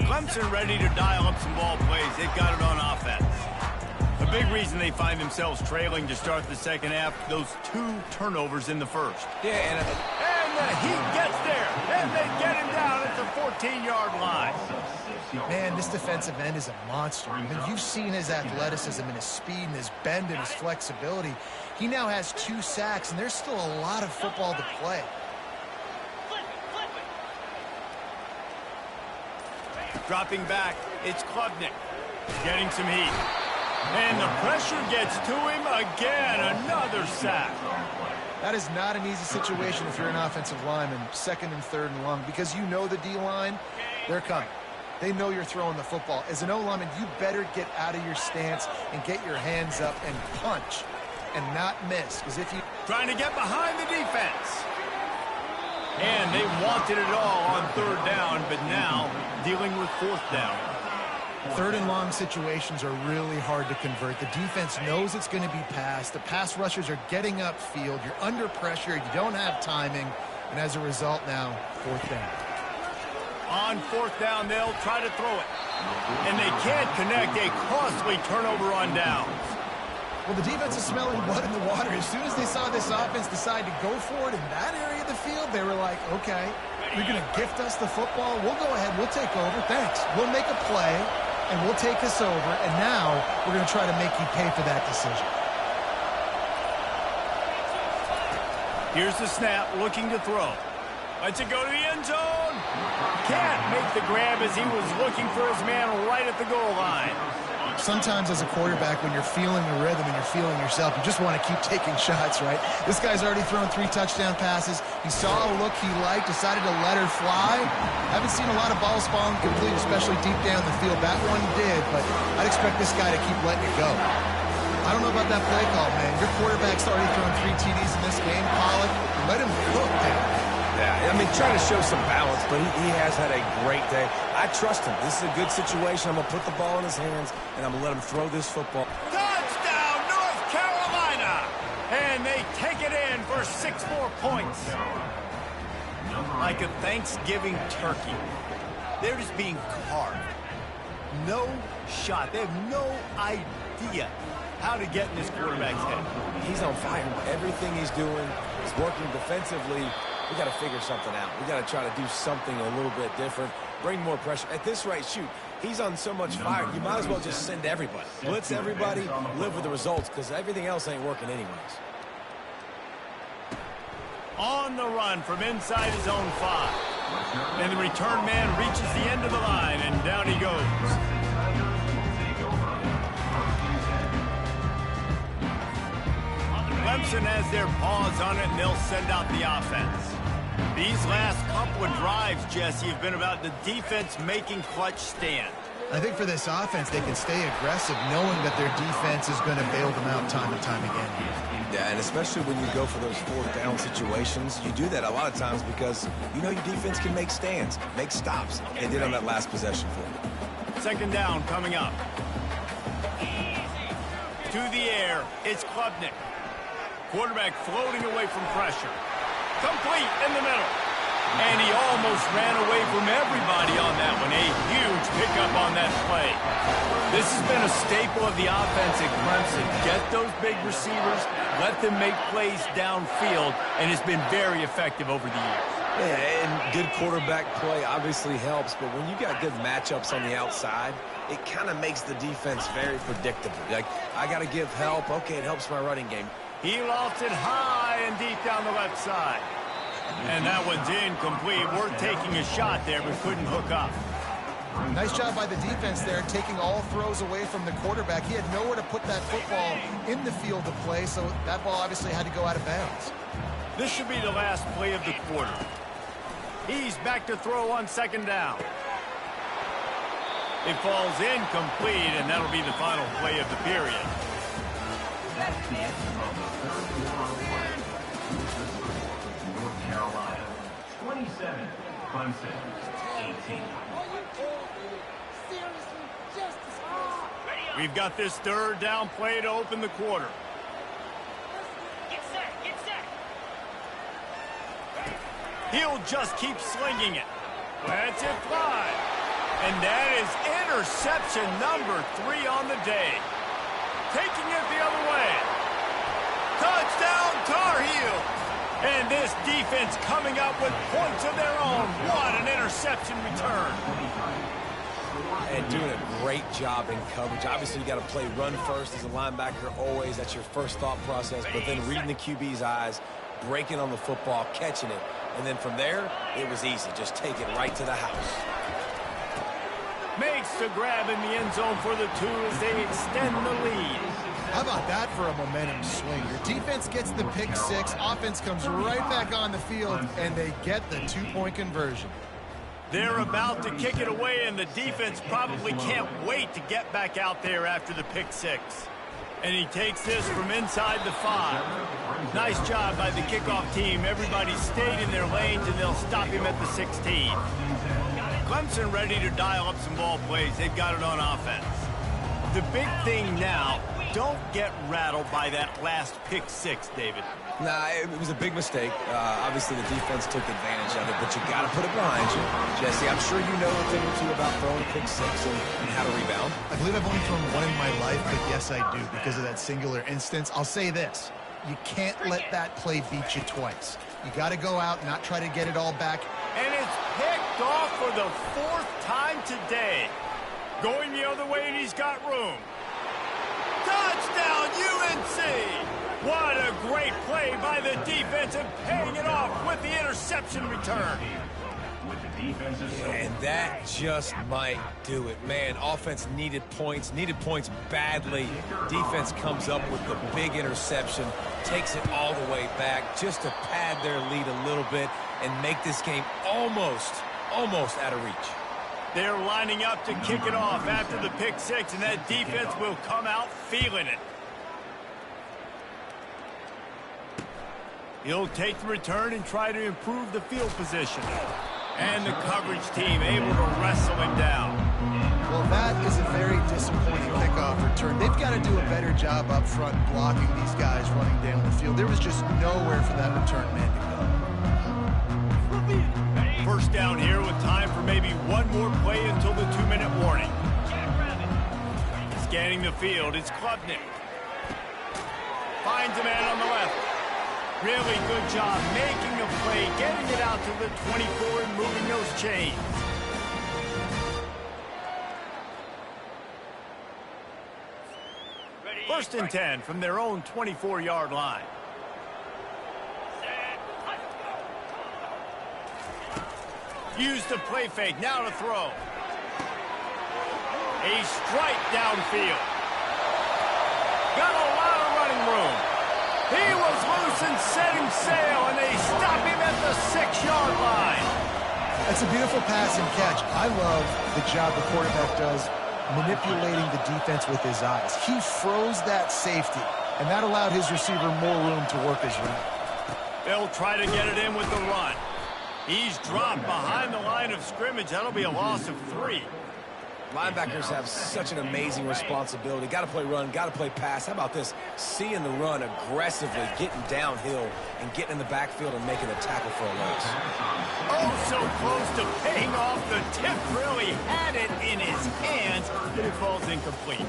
Clemson ready to dial up some ball plays. They've got it on offense. A big reason they find themselves trailing to start the second half, those 2 turnovers in the first. Yeah, and the Heat gets there, and they get him down at the 14-yard line. Man, this defensive end is a monster. I mean, you've seen his athleticism and his speed and his bend and his flexibility. He now has 2 sacks, and there's still a lot of football to play. Dropping back, it's Klubnik getting some heat. And the pressure gets to him again, another sack. That is not an easy situation if you're an offensive lineman, 2nd and 3rd and long, because you know the D-line, they're coming. They know you're throwing the football. As an O-lineman, you better get out of your stance and get your hands up and punch and not miss, because if you... Trying to get behind the defense. And they wanted it all on 3rd down, but now dealing with 4th down. 3rd and long situations are really hard to convert. The defense knows it's going to be passed. The pass rushers are getting upfield. You're under pressure. You don't have timing. And as a result now, 4th down. On 4th down, they'll try to throw it. And they can't connect. A costly turnover on downs. Well, the defense is smelling blood in the water. As soon as they saw this offense decide to go for it in that area of the field, they were like, okay, you're going to gift us the football. We'll go ahead. We'll take over. Thanks. We'll make a play, and we'll take this over. And now we're going to try to make you pay for that decision. Here's the snap, looking to throw. Lets it go to the end zone. Can't make the grab as he was looking for his man right at the goal line. Sometimes as a quarterback, when you're feeling the rhythm and you're feeling yourself, you just want to keep taking shots, right? This guy's already thrown 3 touchdown passes. He saw a look he liked, decided to let her fly. Haven't seen a lot of balls falling complete, especially deep down the field. That one did, but I'd expect this guy to keep letting it go. I don't know about that play call, man. Your quarterback's already thrown 3 TDs in this game. Pollock, let him cook, man. yeah, I mean, trying to show some balance, but he has had a great day. I trust him. This is a good situation. I'm going to put the ball in his hands, and I'm going to let him throw this football. Touchdown, North Carolina! And they take it in for 6 more points. Like a Thanksgiving turkey. They're just being carved. No shot. They have no idea how to get in this quarterback's head. He's on fire. Everything he's doing is working defensively. We got to figure something out. We got to try to do something a little bit different. Bring more pressure. At this rate, shoot, he's on so much fire. You might as well just send everybody. Blitz everybody, live with the results, because everything else ain't working anyways. On the run from inside his own 5. And the return man reaches the end of the line, and down he goes. Clemson has their paws on it, and they'll send out the offense. These last couple of drives, Jesse, have been about the defense making clutch stand. I think for this offense, they can stay aggressive knowing that their defense is going to bail them out time and time again. Yeah, and especially when you go for those 4th down situations, you do that a lot of times because you know your defense can make stands, make stops. They did on that last possession for them. 2nd down coming up. To the air, it's Klubnik. Quarterback floating away from pressure. Complete in the middle. And he almost ran away from everybody on that one. A huge pickup on that play. This has been a staple of the offense at Clemson. Get those big receivers, let them make plays downfield, and it's been very effective over the years. Yeah, and good quarterback play obviously helps, but when you got good matchups on the outside, it kind of makes the defense very predictable. Like, I got to give help. Okay, it helps my running game. He lofts it high and deep down the left side. And that one's incomplete. Worth taking a shot there, but couldn't hook up. Nice job by the defense there, taking all throws away from the quarterback. He had nowhere to put that football in the field to play, so that ball obviously had to go out of bounds. This should be the last play of the quarter. He's back to throw on second down. It falls incomplete, and that'll be the final play of the period. That's the end of the third quarter of play. North Carolina 27, Clemson 18. We've got this third down play to open the quarter. Get set, get set. He'll just keep slinging it. Lets it fly. And that is interception number 3 on the day. Taking it the other way. Touchdown, Tar Heels. And this defense coming up with points of their own. What an interception return. And doing a great job in coverage. Obviously, you got to play run first as a linebacker always. That's your first thought process. But then reading the QB's eyes, breaking on the football, catching it. And then from there, it was easy. Just take it right to the house. Makes the grab in the end zone for the 2 as they extend the lead. How about that for a momentum swing? Your defense gets the pick 6, offense comes right back on the field, and they get the 2-point conversion. They're about to kick it away, and the defense probably can't wait to get back out there after the pick 6. And he takes this from inside the 5. Nice job by the kickoff team. Everybody stayed in their lanes, and they'll stop him at the 16. Clemson ready to dial up some ball plays. They've got it on offense. The big thing now, don't get rattled by that last pick 6, David. Nah, it was a big mistake. Obviously, the defense took advantage of it, but you got to put it behind you. Jesse, I'm sure you know a thing or two about throwing a pick 6 and how to rebound. I believe I've only thrown one in my life, but yes, I do because of that singular instance. I'll say this. You can't let that play beat you twice. You got to go out and not try to get it all back. And it's picked off for the 4th time today. Going the other way, and he's got room. Touchdown, UNC! What a great play by the defense and paying it off with the interception return. And that just might do it. Man, offense needed points badly. Defense comes up with the big interception, takes it all the way back just to pad their lead a little bit and make this game almost out of reach. They're lining up to kick it off after the pick 6, and that defense will come out feeling it. He'll take the return and try to improve the field position. And the coverage team able to wrestle him down. Well, that is a very disappointing kickoff return. They've got to do a better job up front blocking these guys running down the field. There was just nowhere for that return man to go. First down here with time for maybe one more play until the 2-minute warning. Scanning the field, it's Klubnik. Finds a man on the left. Really good job making a play, getting it out to the 24 and moving those chains. First and 10 from their own 24-yard line. Use the play fake, now to throw. A strike downfield. Got a lot of running room. He was loose and setting sail, and they stop him at the 6-yard line. That's a beautiful pass and catch. I love the job the quarterback does manipulating the defense with his eyes. He froze that safety, and that allowed his receiver more room to work his route. They'll try to get it in with the run. He's dropped behind the line of scrimmage. That'll be a loss of 3. Linebackers have such an amazing responsibility. Got to play run, got to play pass. How about this? Seeing the run aggressively, getting downhill, and getting in the backfield and making a tackle for a loss. Oh, so close to paying off. The tip really had it in his hands, but it falls incomplete.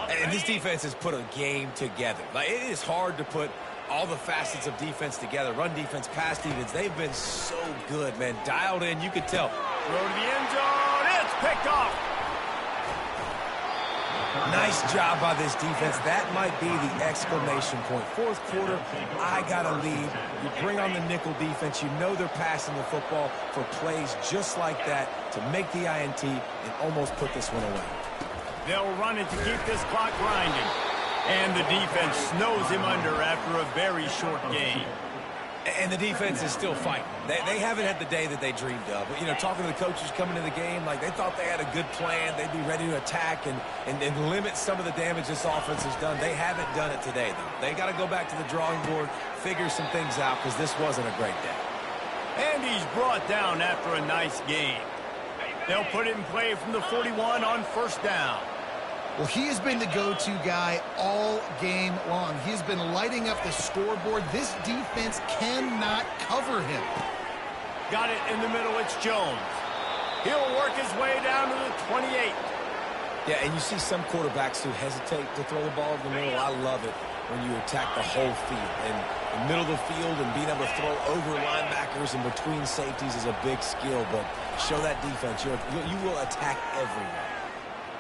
And this defense has put a game together. Like, it is hard to put all the facets of defense together. Run defense, pass defense. They've been so good, man. Dialed in, you could tell. Throw to the end zone. It's picked off. Nice job by this defense. That might be the exclamation point. Fourth quarter, I got a lead. You bring on the nickel defense. You know they're passing the football for plays just like that to make the INT and almost put this one away. They'll run it to keep this clock grinding. And the defense snows him under after a very short game. And the defense is still fighting. They haven't had the day that they dreamed of. You know, talking to the coaches coming into the game, like they thought they had a good plan. They'd be ready to attack and limit some of the damage this offense has done. They haven't done it today, though. They got to go back to the drawing board, figure some things out, because this wasn't a great day. And he's brought down after a nice game. They'll put it in play from the 41 on first down. Well, he has been the go-to guy all game long. He's been lighting up the scoreboard. This defense cannot cover him. Got it in the middle. It's Jones. He'll work his way down to the 28. Yeah, and you see some quarterbacks who hesitate to throw the ball in the middle. I love it when you attack the whole field. And the middle of the field and being able to throw over linebackers and between safeties is a big skill. But show that defense. You will attack everywhere.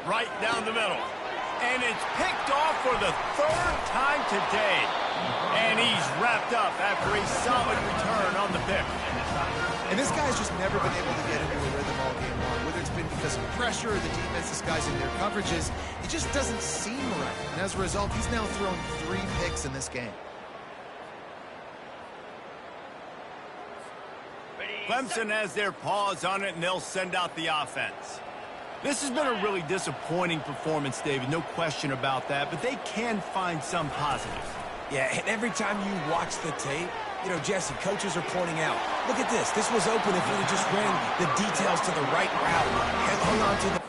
Right down the middle. And it's picked off for the third time today. And he's wrapped up after a solid return on the pick. And this guy's just never been able to get into a rhythm all game long. Whether it's been because of pressure or the defense disguising their coverages, it just doesn't seem right. And as a result, he's now thrown 3 picks in this game. Clemson has their paws on it, and they'll send out the offense. This has been a really disappointing performance, David, no question about that, but they can find some positives. Yeah, and every time you watch the tape, you know, Jesse, coaches are pointing out, look at this. This was open if we had just ran the details to the right route and hung on to the...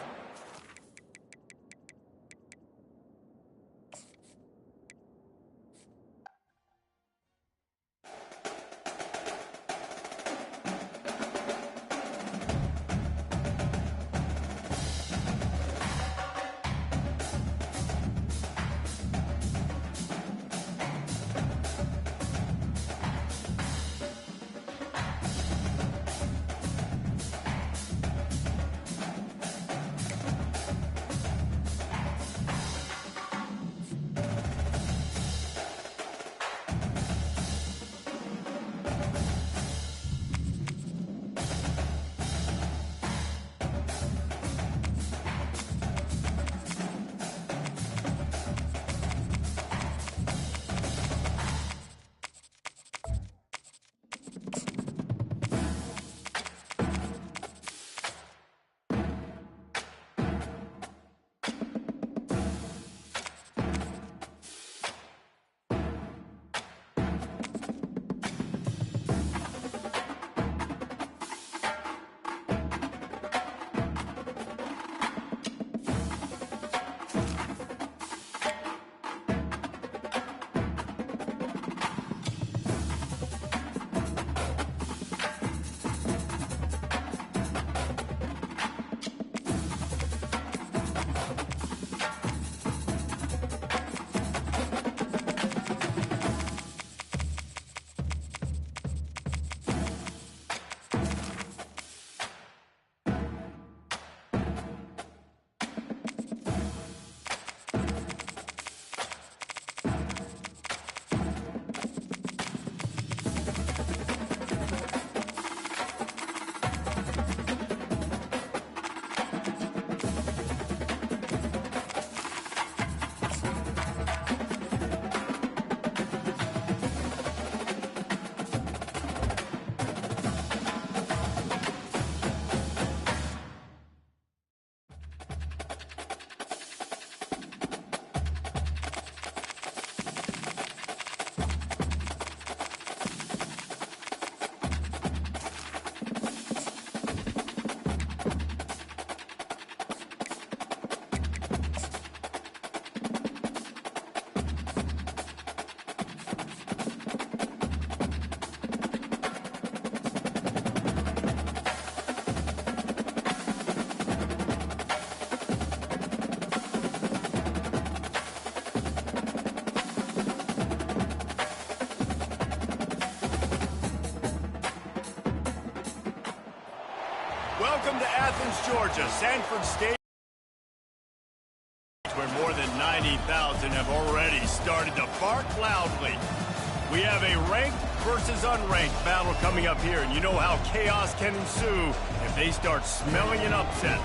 Welcome to Athens, Georgia, Sanford State, where more than 90,000 have already started to bark loudly. We have a ranked versus unranked battle coming up here, and you know how chaos can ensue if they start smelling an upset.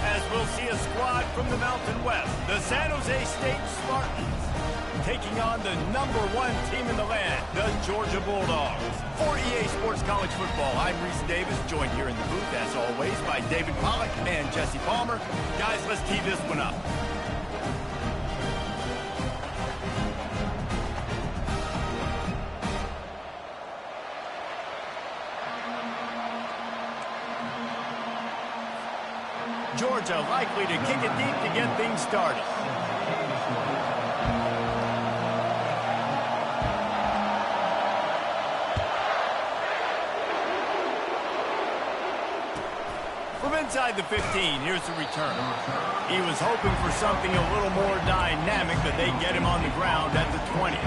As we'll see a squad from the Mountain West, the San Jose State Spartans. taking on the #1 team in the land, the Georgia Bulldogs. For EA Sports College Football, I'm Reese Davis, joined here in the booth, as always, by David Pollack and Jesse Palmer. Guys, let's tee this one up. Georgia likely to kick it deep to get things started. From inside the 15, here's the return. He was hoping for something a little more dynamic, but they get him on the ground at the 20.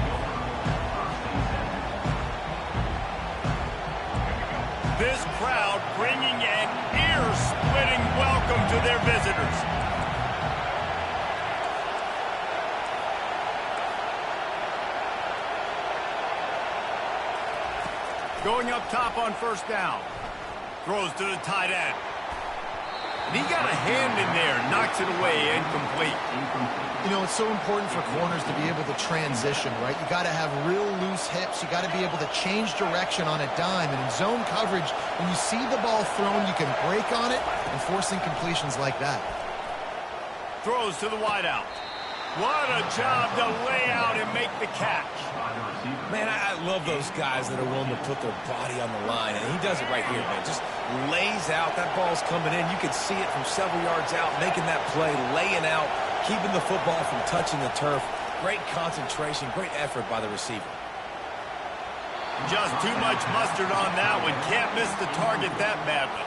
This crowd bringing an ear-splitting welcome to their visitors. Going up top on first down. Throws to the tight end. And he got a hand in there, knocks it away, incomplete. You know, it's so important for corners to be able to transition, right? You got to have real loose hips. You got to be able to change direction on a dime. And in zone coverage, when you see the ball thrown, you can break on it and force incompletions like that. Throws to the wideout. What a job to lay out and make the catch. Man, I love those guys that are willing to put their body on the line, and he does it right here, man. Just lays out. That ball's coming in. You can see it from several yards out, making that play, laying out, keeping the football from touching the turf. Great concentration, great effort by the receiver. Just too much mustard on that one. Can't miss the target that badly.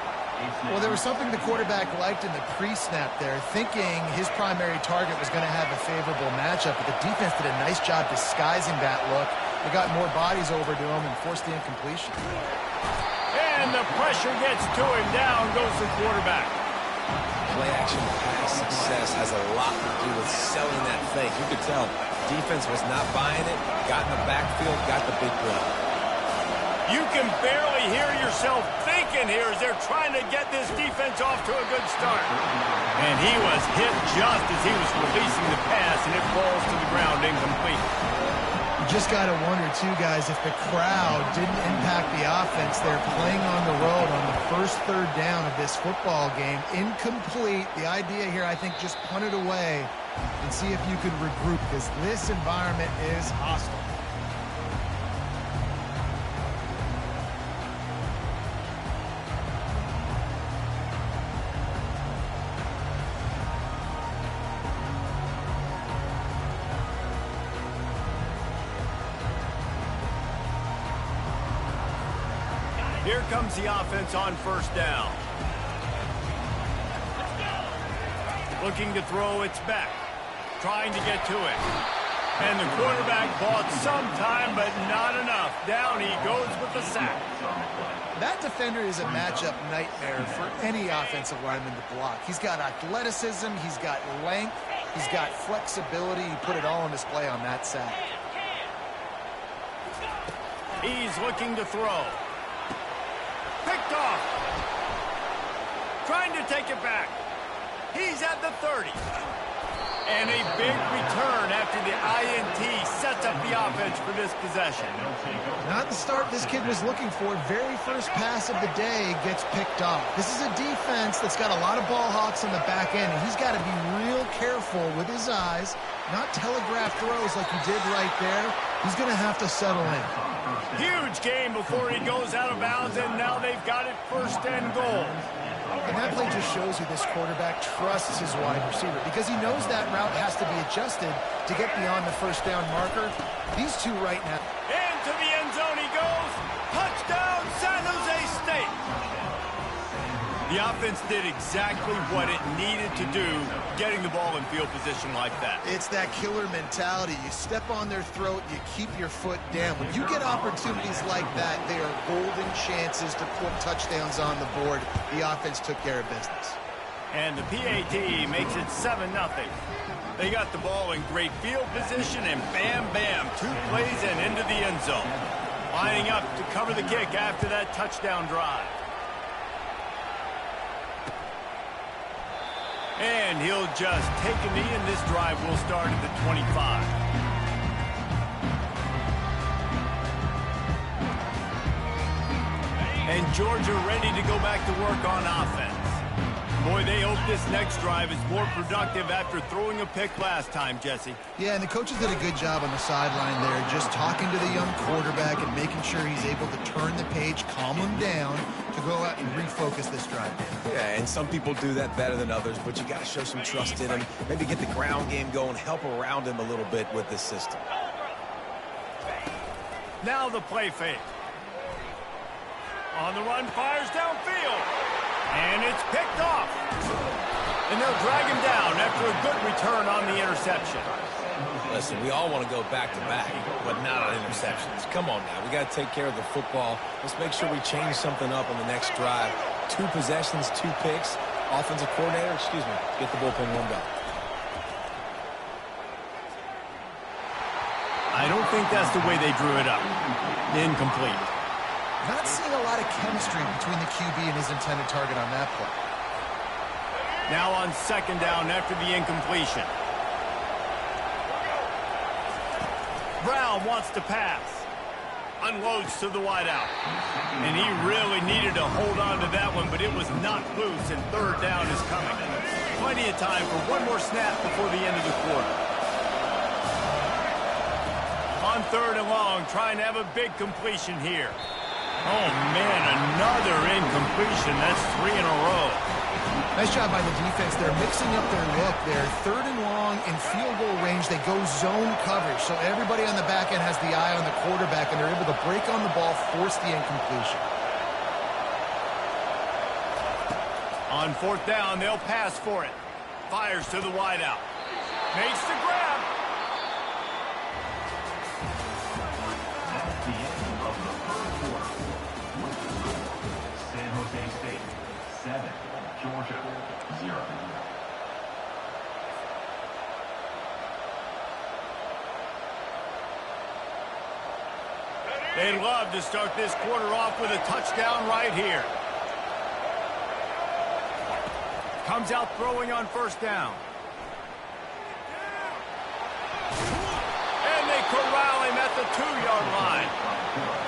Well, there was something the quarterback liked in the pre-snap there, thinking his primary target was going to have a favorable matchup, but the defense did a nice job disguising that look. They got more bodies over to him and forced the incompletion. And the pressure gets to him. Down goes the quarterback. Play-action pass success has a lot to do with selling that fake. You could tell defense was not buying it, got in the backfield, got the big play. You can barely hear yourself thinking here as they're trying to get this defense off to a good start. And he was hit just as he was releasing the pass, and it falls to the ground incomplete. You just got to wonder, too, guys, if the crowd didn't impact the offense. They're playing on the road on the first third down of this football game. Incomplete. The idea here, I think, just punt it away and see if you could regroup, because this environment is hostile. Here comes the offense on first down. Looking to throw, it's back. Trying to get to it. And the quarterback bought some time, but not enough. Down he goes with the sack. That defender is a matchup nightmare for any offensive lineman to block. He's got athleticism, he's got length, he's got flexibility. He put it all on display on that sack. He's looking to throw. Picked off. Trying to take it back. He's at the 30. And a big return after the INT sets up the offense for this possession. Not the start this kid was looking for. Very first pass of the day gets picked off. This is a defense that's got a lot of ball hawks on the back end, and he's got to be real careful with his eyes, not telegraph throws like he did right there. He's going to have to settle in. Huge game before he goes out of bounds, and now they've got it first and goal. And that play just shows you this quarterback trusts his wide receiver because he knows that route has to be adjusted to get beyond the first down marker. These two right now. Into the end zone he goes. Touchdown, San Jose State. The offense did exactly what it needed to do, getting the ball in field position like that. It's that killer mentality. You step on their throat, you keep your foot down. When you get opportunities like that, they are golden chances to put touchdowns on the board. The offense took care of business. And the PAT makes it 7-0. They got the ball in great field position, and bam, bam, 2 plays and into the end zone. Lining up to cover the kick after that touchdown drive. And he'll just take a knee, and this drive will start at the 25. And Georgia ready to go back to work on offense. Boy, they hope this next drive is more productive after throwing a pick last time, Jesse. Yeah, and the coaches did a good job on the sideline there, just talking to the young quarterback and making sure he's able to turn the page, calm him down, to go out and refocus this drive. Yeah, and some people do that better than others, but you got to show some trust in him, maybe get the ground game going, help around him a little bit with this system. Now the play fake. On the run, fires downfield. And it's picked off. And they'll drag him down after a good return on the interception. Listen, we all want to go back-to-back, but not on interceptions. Come on now. We got to take care of the football. Let's make sure we change something up on the next drive. 2 possessions, 2 picks. Offensive coordinator, get the bullpen warmed up. I don't think that's the way they drew it up. Incomplete. Not seeing a lot of chemistry between the QB and his intended target on that play. Now on second down after the incompletion. Brown wants to pass. Unloads to the wideout. And he really needed to hold on to that one, but it was not loose, and third down is coming. Plenty of time for one more snap before the end of the quarter. On third and long, trying to have a big completion here. Oh, man, another incompletion. That's 3 in a row. Nice job by the defense. They're mixing up their look. They're third and long in field goal range. They go zone coverage. So everybody on the back end has the eye on the quarterback, and they're able to break on the ball, force the incompletion. On fourth down, they'll pass for it. Fires to the wideout. Makes the grab. That's the end of the first quarter. San Jose State 7, Georgia 0. They'd love to start this quarter off with a touchdown right here. Comes out throwing on first down. And they corral him at the 2-yard line.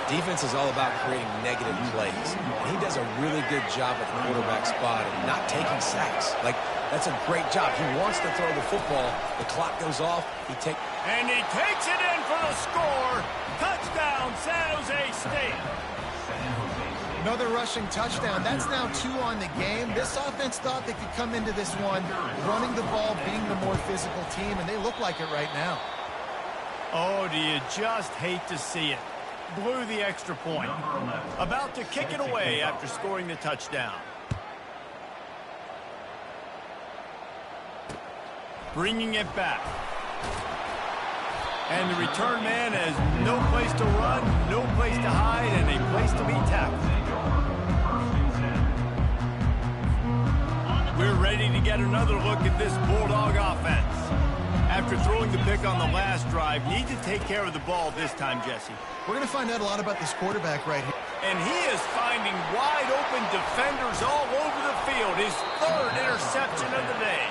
Defense is all about creating negative plays. And he does a really good job at the quarterback spot and not taking sacks. That's a great job. He wants to throw the football. The clock goes off. And he takes it in for the score. Touchdown, San Jose State. Another rushing touchdown. That's now 2 on the game. This offense thought they could come into this one running the ball, being the more physical team, and they look like it right now. Oh, do you just hate to see it? Blew the extra point. About to kick it away after scoring the touchdown. Bringing it back. And the return man has no place to run, no place to hide, and a place to be tackled. We're ready to get another look at this Bulldog offense. After throwing the pick on the last drive, need to take care of the ball this time, Jesse. We're going to find out a lot about this quarterback right here. And he is finding wide-open defenders all over the field. His 3rd interception of the day.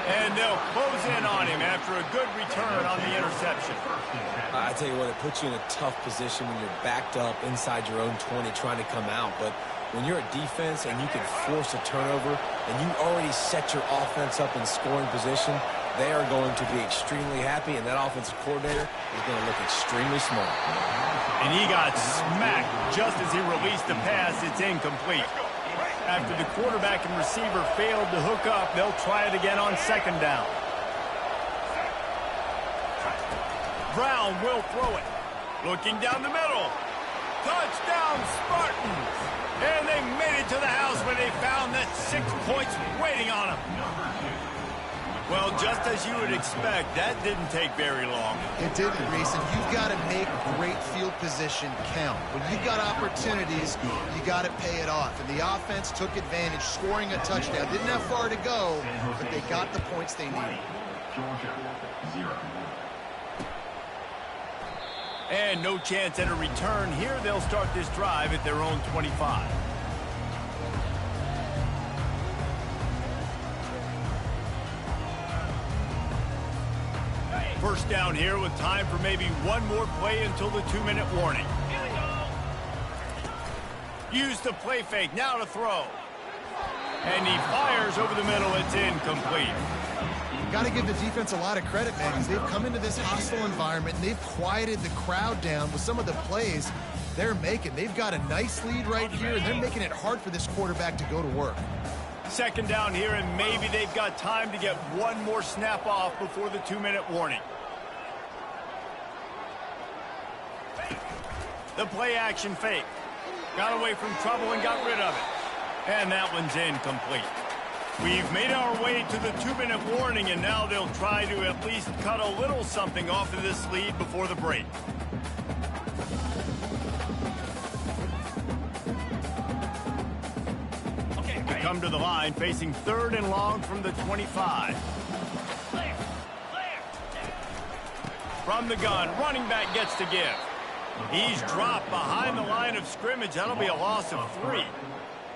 And they'll close in on him after a good return on the interception. I tell you what, it puts you in a tough position when you're backed up inside your own 20 trying to come out. But when you're at defense and you can force a turnover and you already set your offense up in scoring position, they are going to be extremely happy, and that offensive coordinator is going to look extremely smart. And he got smacked just as he released the pass. It's incomplete. After the quarterback and receiver failed to hook up, they'll try it again on second down. Brown will throw it. Looking down the middle. Touchdown, Spartans! And they made it to the house when they found that 6 points waiting on them. Well, just as you would expect, that didn't take very long. It didn't, Grayson. You've got to make great field position count. When you've got opportunities, you got to pay it off. And the offense took advantage, scoring a touchdown. Didn't have far to go, but they got the points they needed. Georgia 0. And no chance at a return here. They'll start this drive at their own 25. First down here with time for maybe one more play until the 2-minute warning. Use the play fake, now to throw. And he fires over the middle, it's incomplete. Got to give the defense a lot of credit, man, because they've come into this hostile environment and they've quieted the crowd down with some of the plays they're making. They've got a nice lead right here, and they're making it hard for this quarterback to go to work. Second down here, and maybe they've got time to get one more snap off before the 2-minute warning. The play action fake. Got away from trouble and got rid of it. And that one's incomplete. We've made our way to the 2-minute warning, and now they'll try to at least cut a little something off of this lead before the break. They come to the line, facing 3rd and long from the 25. Clear. Clear. From the gun, running back gets to give. He's dropped behind the line of scrimmage. That'll be a loss of 3.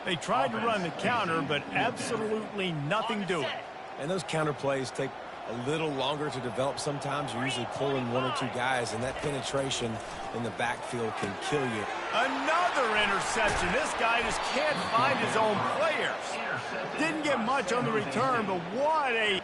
They tried to run the counter, but absolutely nothing doing. And those counter plays take a little longer to develop sometimes. You're usually pulling 1 or 2 guys, and that penetration in the backfield can kill you. Another interception. This guy just can't find his own players. Didn't get much on the return, but what a...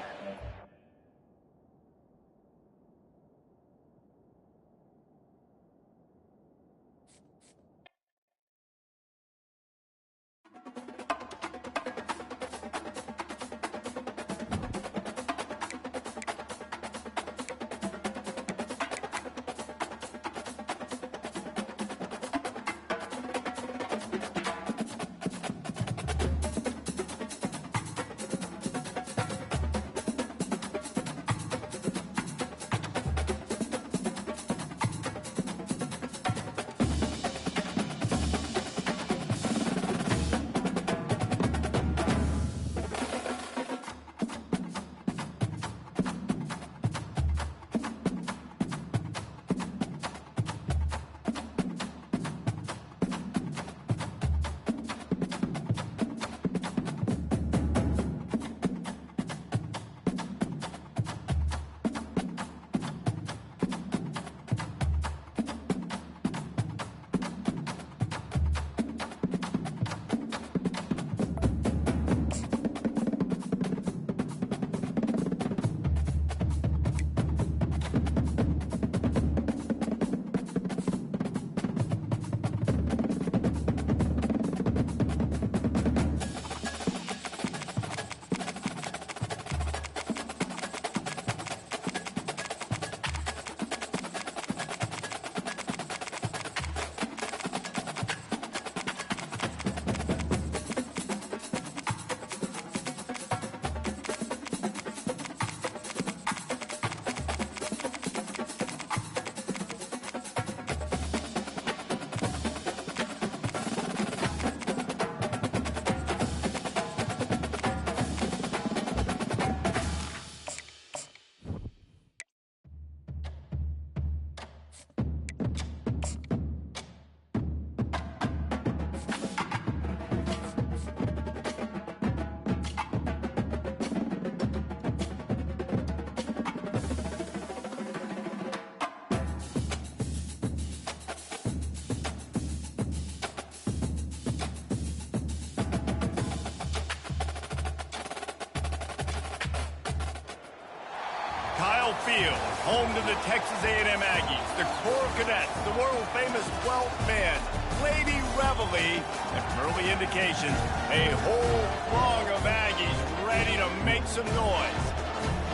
Field, home to the Texas A&M Aggies, the Corps Cadets, the world-famous 12th man, Lady Reveille, and from early indications, a whole throng of Aggies ready to make some noise.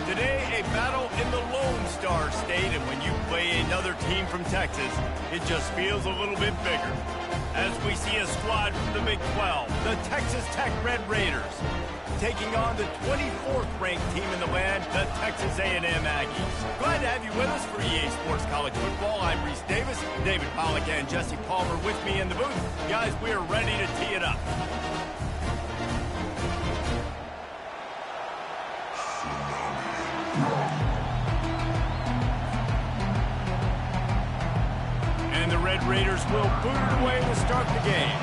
Today, a battle in the Lone Star State, and when you play another team from Texas, it just feels a little bit bigger. As we see a squad from the Big 12, the Texas Tech Red Raiders, taking on the 24th ranked team in the land, the Texas A&M Aggies. Glad to have you with us for EA Sports College Football. I'm Reese Davis, David Pollack and Jesse Palmer with me in the booth. Guys, we are ready to tee it up. And the Red Raiders will boot it away to start the game.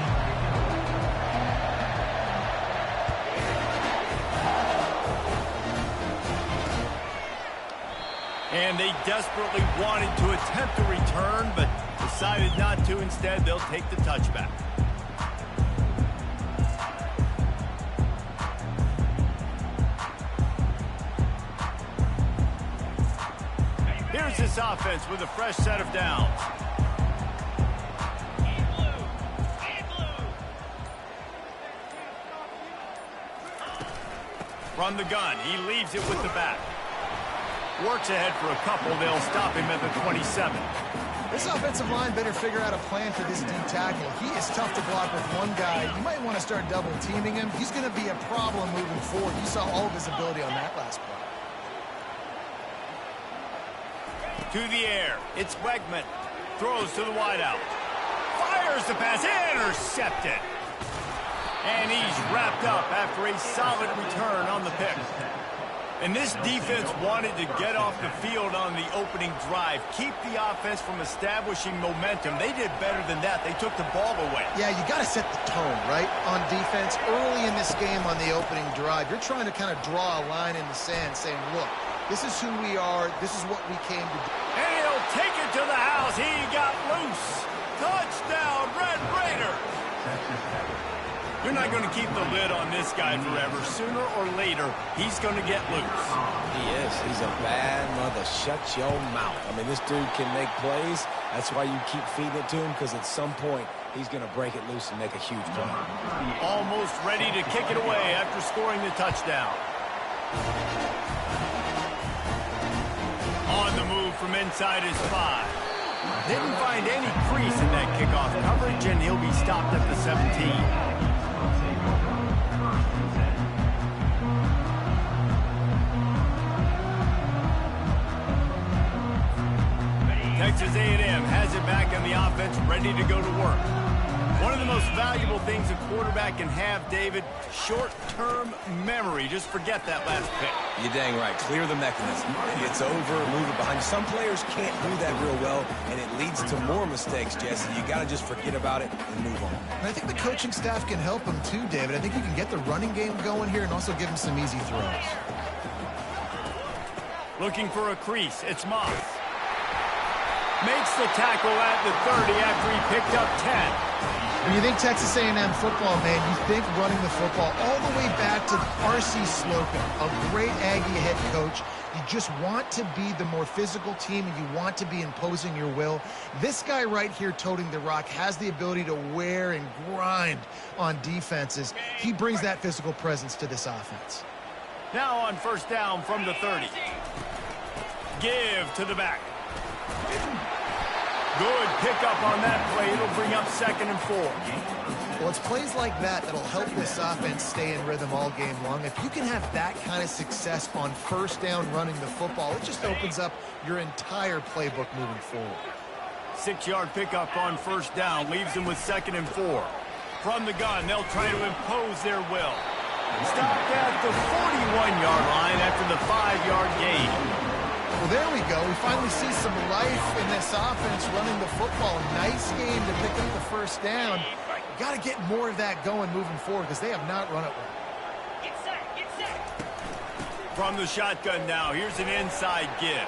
And they desperately wanted to attempt a return, but decided not to. Instead, they'll take the touchback. Here's this offense with a fresh set of downs. From the gun, he leaves it with the back. Works ahead for a couple. They'll stop him at the 27. This offensive line better figure out a plan for this D tackle. He is tough to block with one guy. You might want to start double teaming him. He's going to be a problem moving forward. You saw all of his ability on that last play. To the air, it's Wegman. Throws to the wideout. Fires the pass, intercepted. And he's wrapped up after a solid return on the pick. And this defense wanted to get off the field on the opening drive, keep the offense from establishing momentum. They did better than that. They took the ball away. Yeah, you got to set the tone, right, on defense. Early in this game on the opening drive, you're trying to kind of draw a line in the sand saying, look, this is who we are. This is what we came to do. And he'll take it to the house. He got loose. Touchdown, Red Raider. You're not going to keep the lid on this guy forever. Sooner or later, he's going to get loose. He is. He's a bad mother. Shut your mouth. I mean, this dude can make plays. That's why you keep feeding it to him, because at some point, he's going to break it loose and make a huge play. Almost ready to kick it away after scoring the touchdown. On the move from inside his 5. Didn't find any crease in that kickoff coverage, and he'll be stopped at the 17. Texas A&M has it back on the offense, ready to go to work. One of the most valuable things a quarterback can have, David, short-term memory. Just forget that last pick. You're dang right. Clear the mechanism. It's over, move it behind you. Some players can't do that real well, and it leads to more mistakes, Jesse. You got to just forget about it and move on. And I think the coaching staff can help him too, David. I think you can get the running game going here and also give him some easy throws. Looking for a crease. It's Moss. Makes the tackle at the 30 after he picked up 10. When you think Texas A&M football, man, you think running the football all the way back to R.C. Slocum, a great Aggie head coach. You just want to be the more physical team, and you want to be imposing your will. This guy right here toting the rock has the ability to wear and grind on defenses. He brings that physical presence to this offense. Now on first down from the 30. Give to the back. Good pickup on that play. It'll bring up 2nd and 4. Well, it's plays like that that'll help this offense stay in rhythm all game long. If you can have that kind of success on first down running the football, it just opens up your entire playbook moving forward. 6-yard pickup on first down leaves them with 2nd and 4. From the gun, they'll try to impose their will. Stopped at the 41-yard line after the 5-yard gain. Well, there we go. We finally see some life in this offense running the football. Nice game to pick up the first down. Got to get more of that going moving forward because they have not run it well. Get set, get set. From the shotgun now, here's an inside give.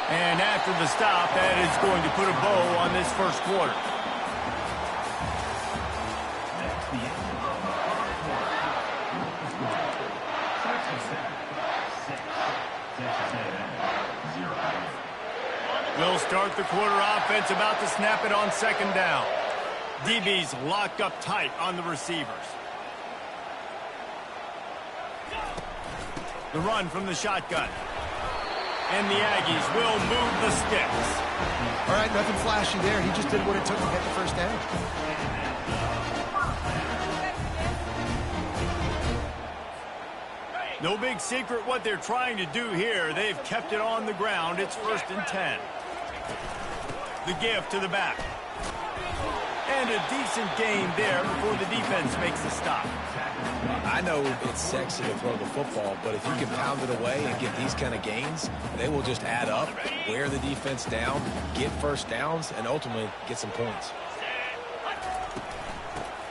And after the stop, that is going to put a bow on this first quarter. We'll start the quarter offense, about to snap it on 2nd down. DB's locked up tight on the receivers. The run from the shotgun. And the Aggies will move the sticks. All right, nothing flashy there. He just did what it took to get the first down. No big secret what they're trying to do here. They've kept it on the ground. It's 1st and 10. The give to the back. And a decent gain there before the defense makes the stop. I know it's sexy to throw the football, but if you can pound it away and get these kind of gains, they will just add up, wear the defense down, get first downs, and ultimately get some points.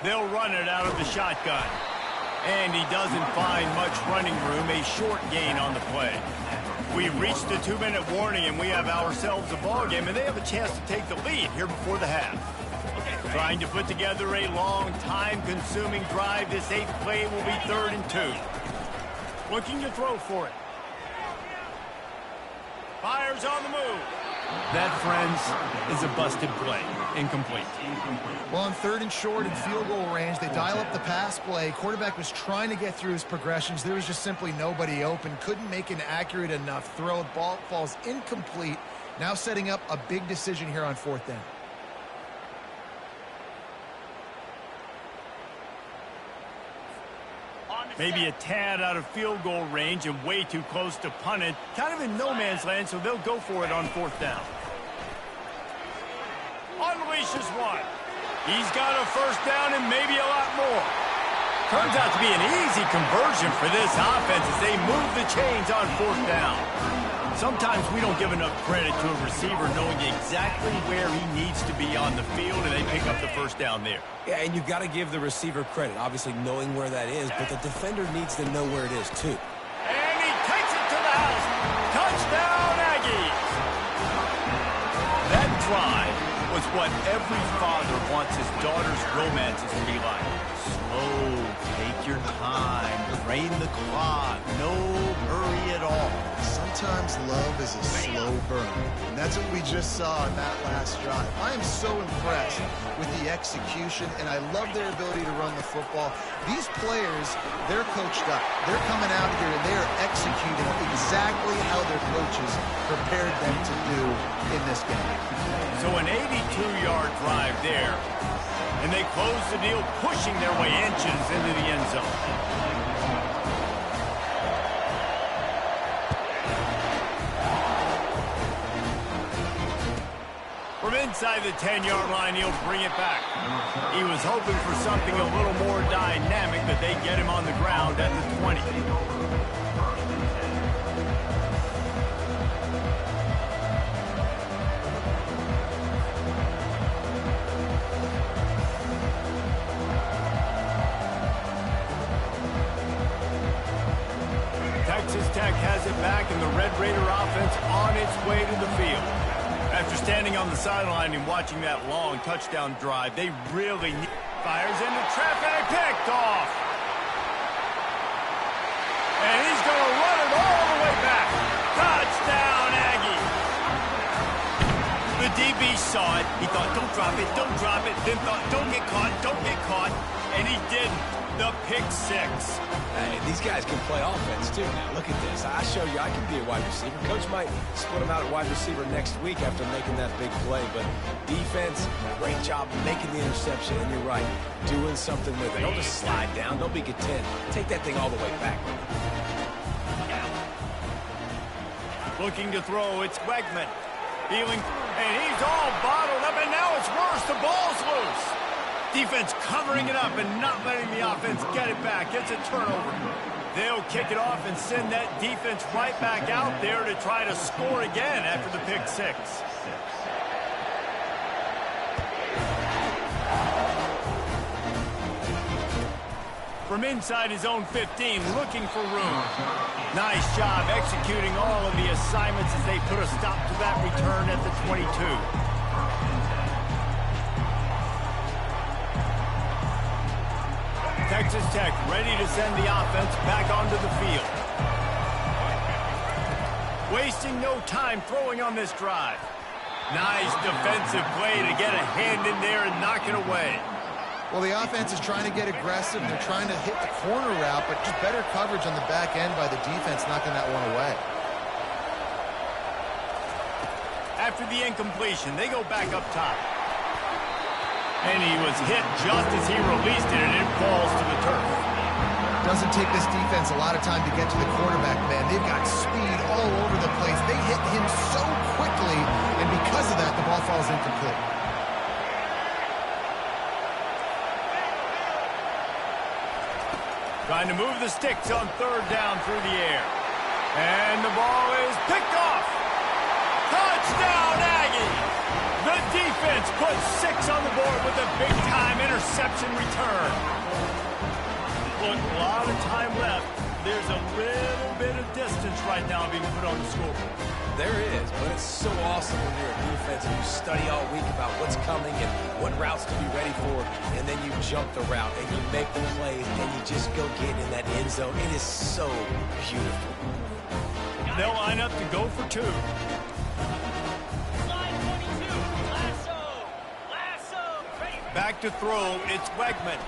They'll run it out of the shotgun. And he doesn't find much running room, a short gain on the play. We've reached the 2-minute warning, and we have ourselves a ball game, and they have a chance to take the lead here before the half. Trying to put together a long, time-consuming drive. This 8th play will be 3rd and 2. Looking to throw for it. Fires on the move. That, friends, is a busted play. Incomplete. Well, on 3rd and short and field goal range, they dial up the pass play. Quarterback was trying to get through his progressions. There was just simply nobody open. Couldn't make an accurate enough throw. Ball falls incomplete. Now setting up a big decision here on 4th down. Maybe a tad out of field goal range and way too close to punt it. Kind of in no man's land, so they'll go for it on 4th down. Unleashes one. He's got a 1st down and maybe a lot more. Turns out to be an easy conversion for this offense as they move the chains on 4th down. Sometimes we don't give enough credit to a receiver knowing exactly where he needs to be on the field, and they pick up the 1st down there. Yeah, and you've got to give the receiver credit, obviously knowing where that is, but the defender needs to know where it is, too. And he takes it to the house. Touchdown, Aggies. That drive was what every father wants his daughter's romances to be like. Slow, take your time, drain the clock, no hurry at all. Sometimes love is a slow burn, and that's what we just saw in that last drive. I am so impressed with the execution, and I love their ability to run the football. These players, they're coached up. They're coming out here, and they are executing exactly how their coaches prepared them to do in this game. So an 82-yard drive there, and they close the deal, pushing their way inches into the end zone. From inside the 10-yard line, he'll bring it back. He was hoping for something a little more dynamic, but they get him on the ground at the 20. Texas Tech has it back, and the Red Raider offense on its way to the field. After standing on the sideline and watching that long touchdown drive, they really need... Fires into traffic, picked off. And he's going to run it all the way back. Touchdown, Aggie. The DB saw it. He thought, don't drop it, don't drop it. Then thought, don't get caught. And he didn't. The pick six. Hey, these guys can play offense, too, now. Look at this. I show you I can be a wide receiver. Coach might split him out at wide receiver next week after making that big play. But defense, great job making the interception. And you're right, doing something with it. Don't just slide down. Don't be content. Take that thing all the way back. Looking to throw, it's Wegman. Feeling, and he's all bottled up, and now it's worse. The ball's loose. Defense covering it up and not letting the offense get it back. It's a turnover. They'll kick it off and send that defense right back out there to try to score again after the pick six. From inside his own 15, looking for room. Nice job executing all of the assignments as they put a stop to that return at the 22. Texas Tech ready to send the offense back onto the field. Wasting no time throwing on this drive. Nice defensive play to get a hand in there and knock it away. Well, the offense is trying to get aggressive. They're trying to hit the corner route, but just better coverage on the back end by the defense, knocking that one away. After the incompletion, they go back up top. And he was hit just as he released it, and it falls to the turf. Doesn't take this defense a lot of time to get to the quarterback, man. They've got speed all over the place. They hit him so quickly, and because of that, the ball falls incomplete. Trying to move the sticks on 3rd down through the air. And the ball is picked off. Touchdown, Aggie! The defense puts 6 on the board with a big-time interception return. Look, a lot of time left. There's a little bit of distance right now being put on the scoreboard. There is, but it's so awesome when you're a defense and you study all week about what's coming and what routes to be ready for, and then you jump the route and you make the plays and you just go get in that end zone. It is so beautiful. They'll line up to go for two. Slide 22. Lasso. Lasso. Ready. Back to throw. It's Wegman.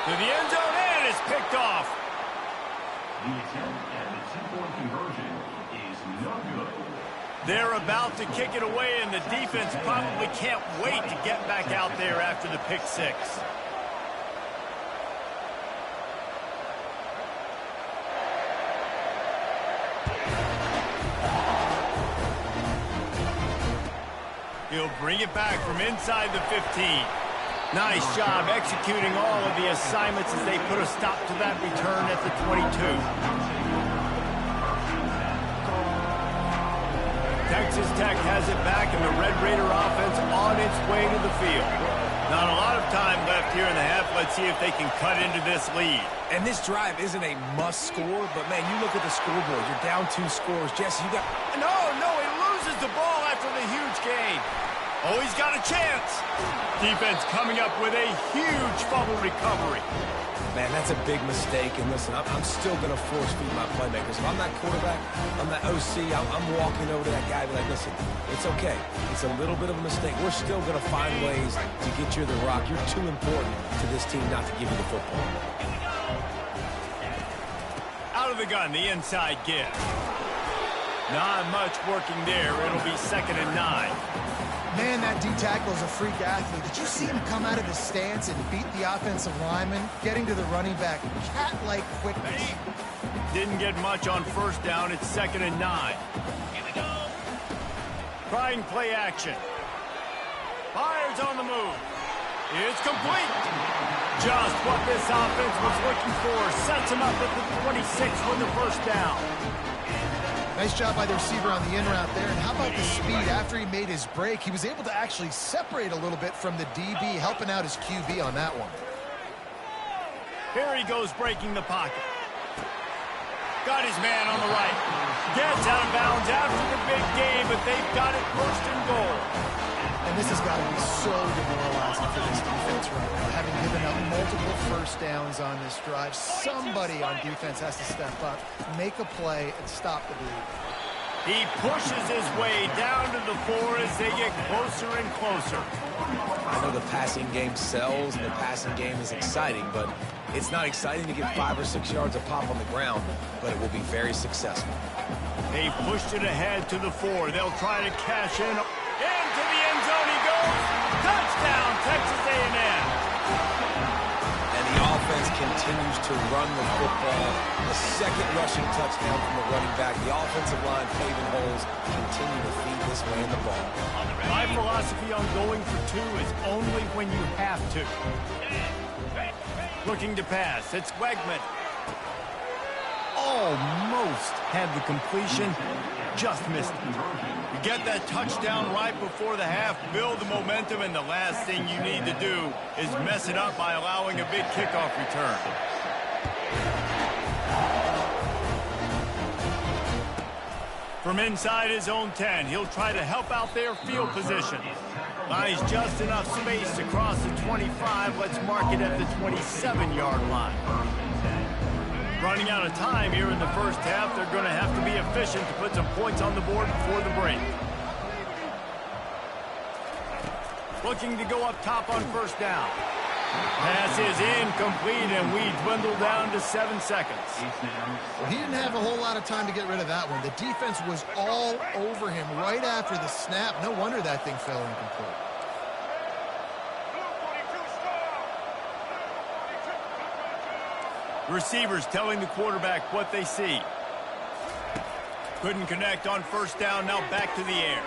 To the end zone, and it's picked off. The attempt at the two-point conversion is no good. They're about to kick it away, and the defense probably can't wait to get back out there after the pick six. He'll bring it back from inside the 15. Nice job executing all of the assignments as they put a stop to that return at the 22. Texas Tech has it back, and the Red Raider offense on its way to the field. Not a lot of time left here in the half. Let's see if they can cut into this lead. And this drive isn't a must score, but, man, you look at the scoreboard. You're down 2 scores. Jesse, you got... No, he loses the ball after the huge gain. Oh, he's got a chance. Defense coming up with a huge fumble recovery. Man, that's a big mistake. And listen, I'm still going to force feed my playmakers. If I'm that quarterback, I'm that OC, I'm walking over to that guy and be like, listen, it's okay. It's a little bit of a mistake. We're still going to find ways to get you the rock. You're too important to this team not to give you the football. Out of the gun, the inside give. Not much working there. It'll be 2nd and 9. Man, that D-tackle is a freak athlete. Did you see him come out of his stance and beat the offensive lineman, getting to the running back? Cat-like quickness. Didn't get much on first down. It's 2nd and 9. Here we go. Trying play action. Fires on the move. It's complete. Just what this offense was looking for. Sets him up at the 26 with the first down. Nice job by the receiver on the in route there. And how about the speed after he made his break? He was able to actually separate a little bit from the DB, helping out his QB on that one. Here he goes breaking the pocket. Got his man on the right. Gets out of bounds after the big game, but they've got it 1st and goal. And this has got to be so demoralizing for this defense right now. Having given up multiple first downs on this drive, somebody on defense has to step up, make a play, and stop the bleed. He pushes his way down to the 4 as they get closer and closer. I know the passing game sells and the passing game is exciting, but it's not exciting to get 5 or 6 yards of pop on the ground, but it will be very successful. They pushed it ahead to the 4. They'll try to cash in. Into the end zone he goes. Touchdown, Texas A&M. And the offense continues to run the football. The 2nd rushing touchdown from the running back. The offensive line paving holes. Continue to feed this man the ball. My philosophy on going for 2 is only when you have to. Looking to pass. It's Wegman. Almost had the completion. Just missed it. You get that touchdown right before the half, build the momentum, and the last thing you need to do is mess it up by allowing a big kickoff return. From inside his own 10, he'll try to help out their field position. Buys just enough space to cross the 25. Let's mark it at the 27-yard line. Running out of time here in the first half. They're going to have to be efficient to put some points on the board before the break. Looking to go up top on first down. Pass is incomplete, and we dwindle down to 7 seconds. Well, he didn't have a whole lot of time to get rid of that one. The defense was all over him right after the snap. No wonder that thing fell incomplete. Receivers telling the quarterback what they see. Couldn't connect on first down. Now back to the air.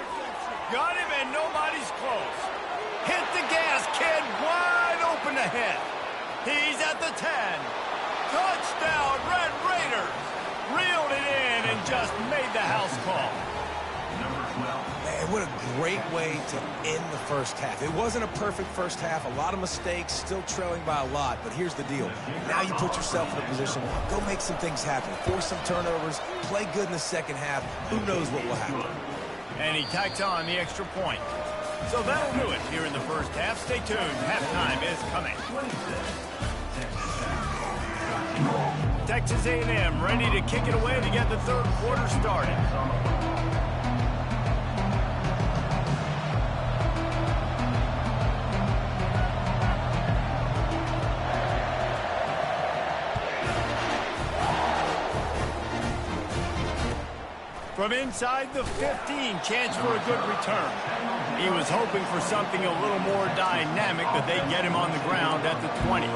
Got him, and nobody's close. Hit the gas, kid. Wide open ahead. He's at the 10. Touchdown, Red Raiders. Reeled it in and just made the house call. Man, what a great way to end the first half. It wasn't a perfect first half. A lot of mistakes, still trailing by a lot. But here's the deal. Now you put yourself in a position, go make some things happen. Force some turnovers, play good in the second half. Who knows what will happen. And he tacks on the extra point. So that'll do it here in the first half. Stay tuned. Halftime is coming. Texas A&M ready to kick it away to get the third quarter started. From inside the 15, chance for a good return. He was hoping for something a little more dynamic, but they get him on the ground at the 20.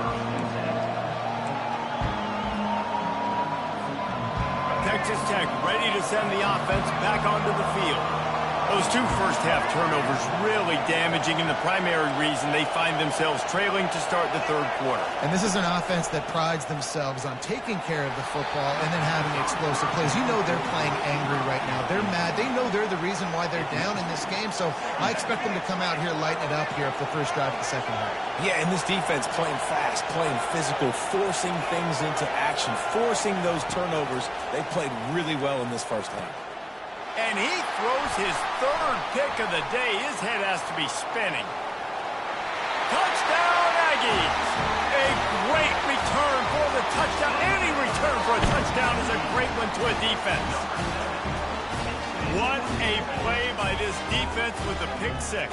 Texas Tech ready to send the offense back onto the field. Those two first-half turnovers really damaging, and the primary reason they find themselves trailing to start the third quarter. And this is an offense that prides themselves on taking care of the football and then having explosive plays. You know they're playing angry right now. They're mad. They know they're the reason why they're down in this game, so I expect them to come out here, lighten it up here for the first drive of the second half. Yeah, and this defense playing fast, playing physical, forcing things into action, forcing those turnovers. They played really well in this first half. And he throws his third pick of the day. His head has to be spinning. Touchdown, Aggies! A great return for the touchdown. Any return for a touchdown is a great one to a defense. What a play by this defense with a pick six.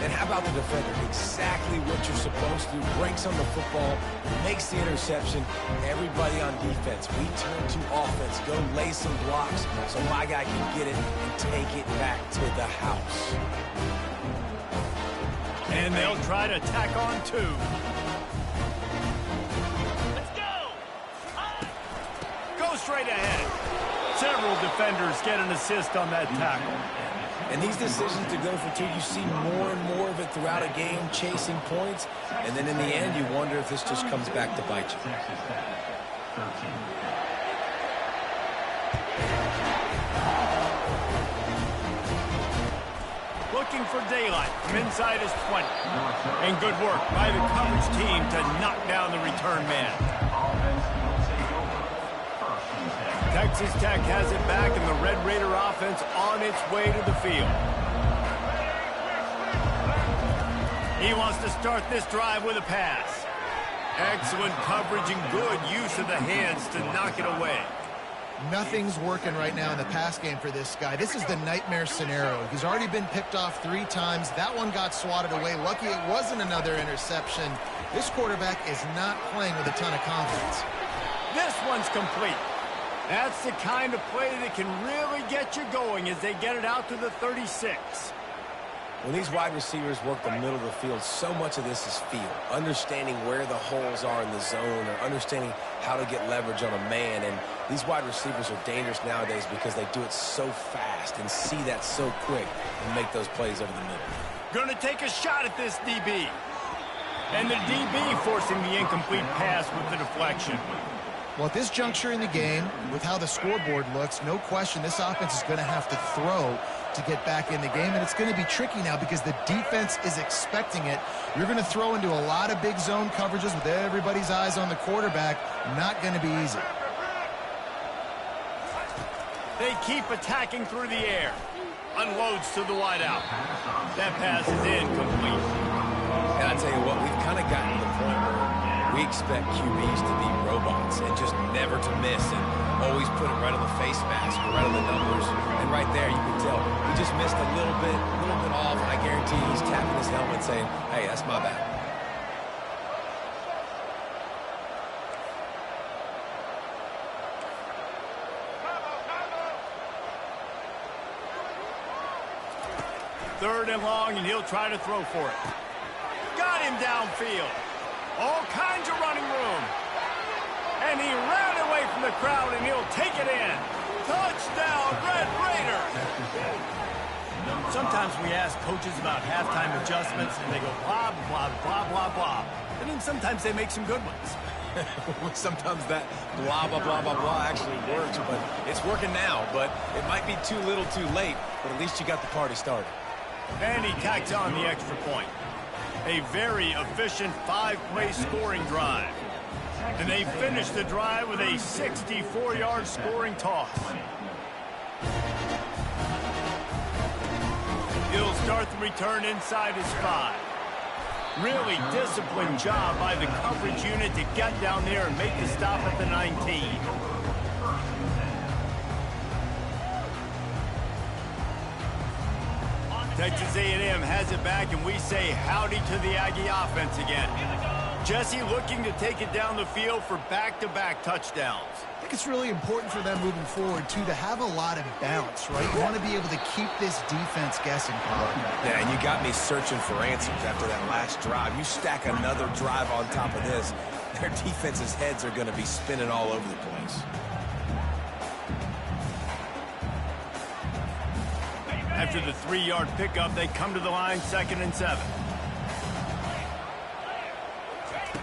And how about the defender? Exactly what you're supposed to. Breaks on the football, makes the interception. Everybody on defense, we turn to offense. Go lay some blocks so my guy can get it and take it back to the house. And they'll try to tack on two. Let's go! Go straight ahead. Several defenders get an assist on that tackle. And these decisions to go for two, you see more and more of it throughout a game, chasing points. And then in the end, you wonder if this just comes back to bite you. Looking for daylight from inside his 20. And good work by the coverage team to knock down the return man. Texas Tech has it back, and the Red Raider offense on its way to the field. He wants to start this drive with a pass. Excellent coverage and good use of the hands to knock it away. Nothing's working right now in the pass game for this guy. This is the nightmare scenario. He's already been picked off 3 times. That one got swatted away. Lucky it wasn't another interception. This quarterback is not playing with a ton of confidence. This one's complete. That's the kind of play that can really get you going as they get it out to the 36. When these wide receivers work the middle of the field, so much of this is feel. Understanding where the holes are in the zone, or understanding how to get leverage on a man. And these wide receivers are dangerous nowadays because they do it so fast and see that so quick and make those plays over the middle. Going to take a shot at this DB. And the DB forcing the incomplete pass with the deflection. Well, at this juncture in the game, with how the scoreboard looks, no question this offense is going to have to throw to get back in the game, and it's going to be tricky now because the defense is expecting it. You're going to throw into a lot of big zone coverages with everybody's eyes on the quarterback. Not going to be easy. They keep attacking through the air. Unloads to the wideout. That pass is incomplete. And I tell you what, we've kind of gotten to the point where we expect QBs to be robots and just never to miss and always put it right on the face mask or right on the numbers. And right there, you can tell he just missed a little bit off, and I guarantee he's tapping his helmet saying, hey, that's my bad. Third and long, and he'll try to throw for it. Got him downfield. All kinds of running room. And he ran away from the crowd, and he'll take it in. Touchdown, Red Raider. Sometimes we ask coaches about halftime adjustments, and they go blah, blah, blah, blah, blah. And then sometimes they make some good ones. Sometimes that blah, blah, blah, blah, blah actually works, but it's working now. But it might be too little too late, but at least you got the party started. And he tacks on the extra point. A very efficient 5-play scoring drive. And they finish the drive with a 64-yard scoring toss. He'll start the return inside his 5. Really disciplined job by the coverage unit to get down there and make the stop at the 19. Texas A&M has it back, and we say howdy to the Aggie offense again. Jesse looking to take it down the field for back-to-back touchdowns. I think it's really important for them moving forward, too, to have a lot of bounce, right? You want to be able to keep this defense guessing, Colin. Yeah, and you got me searching for answers after that last drive. You stack another drive on top of this, their defense's heads are going to be spinning all over the place. After the 3-yard pickup, they come to the line 2nd and 7.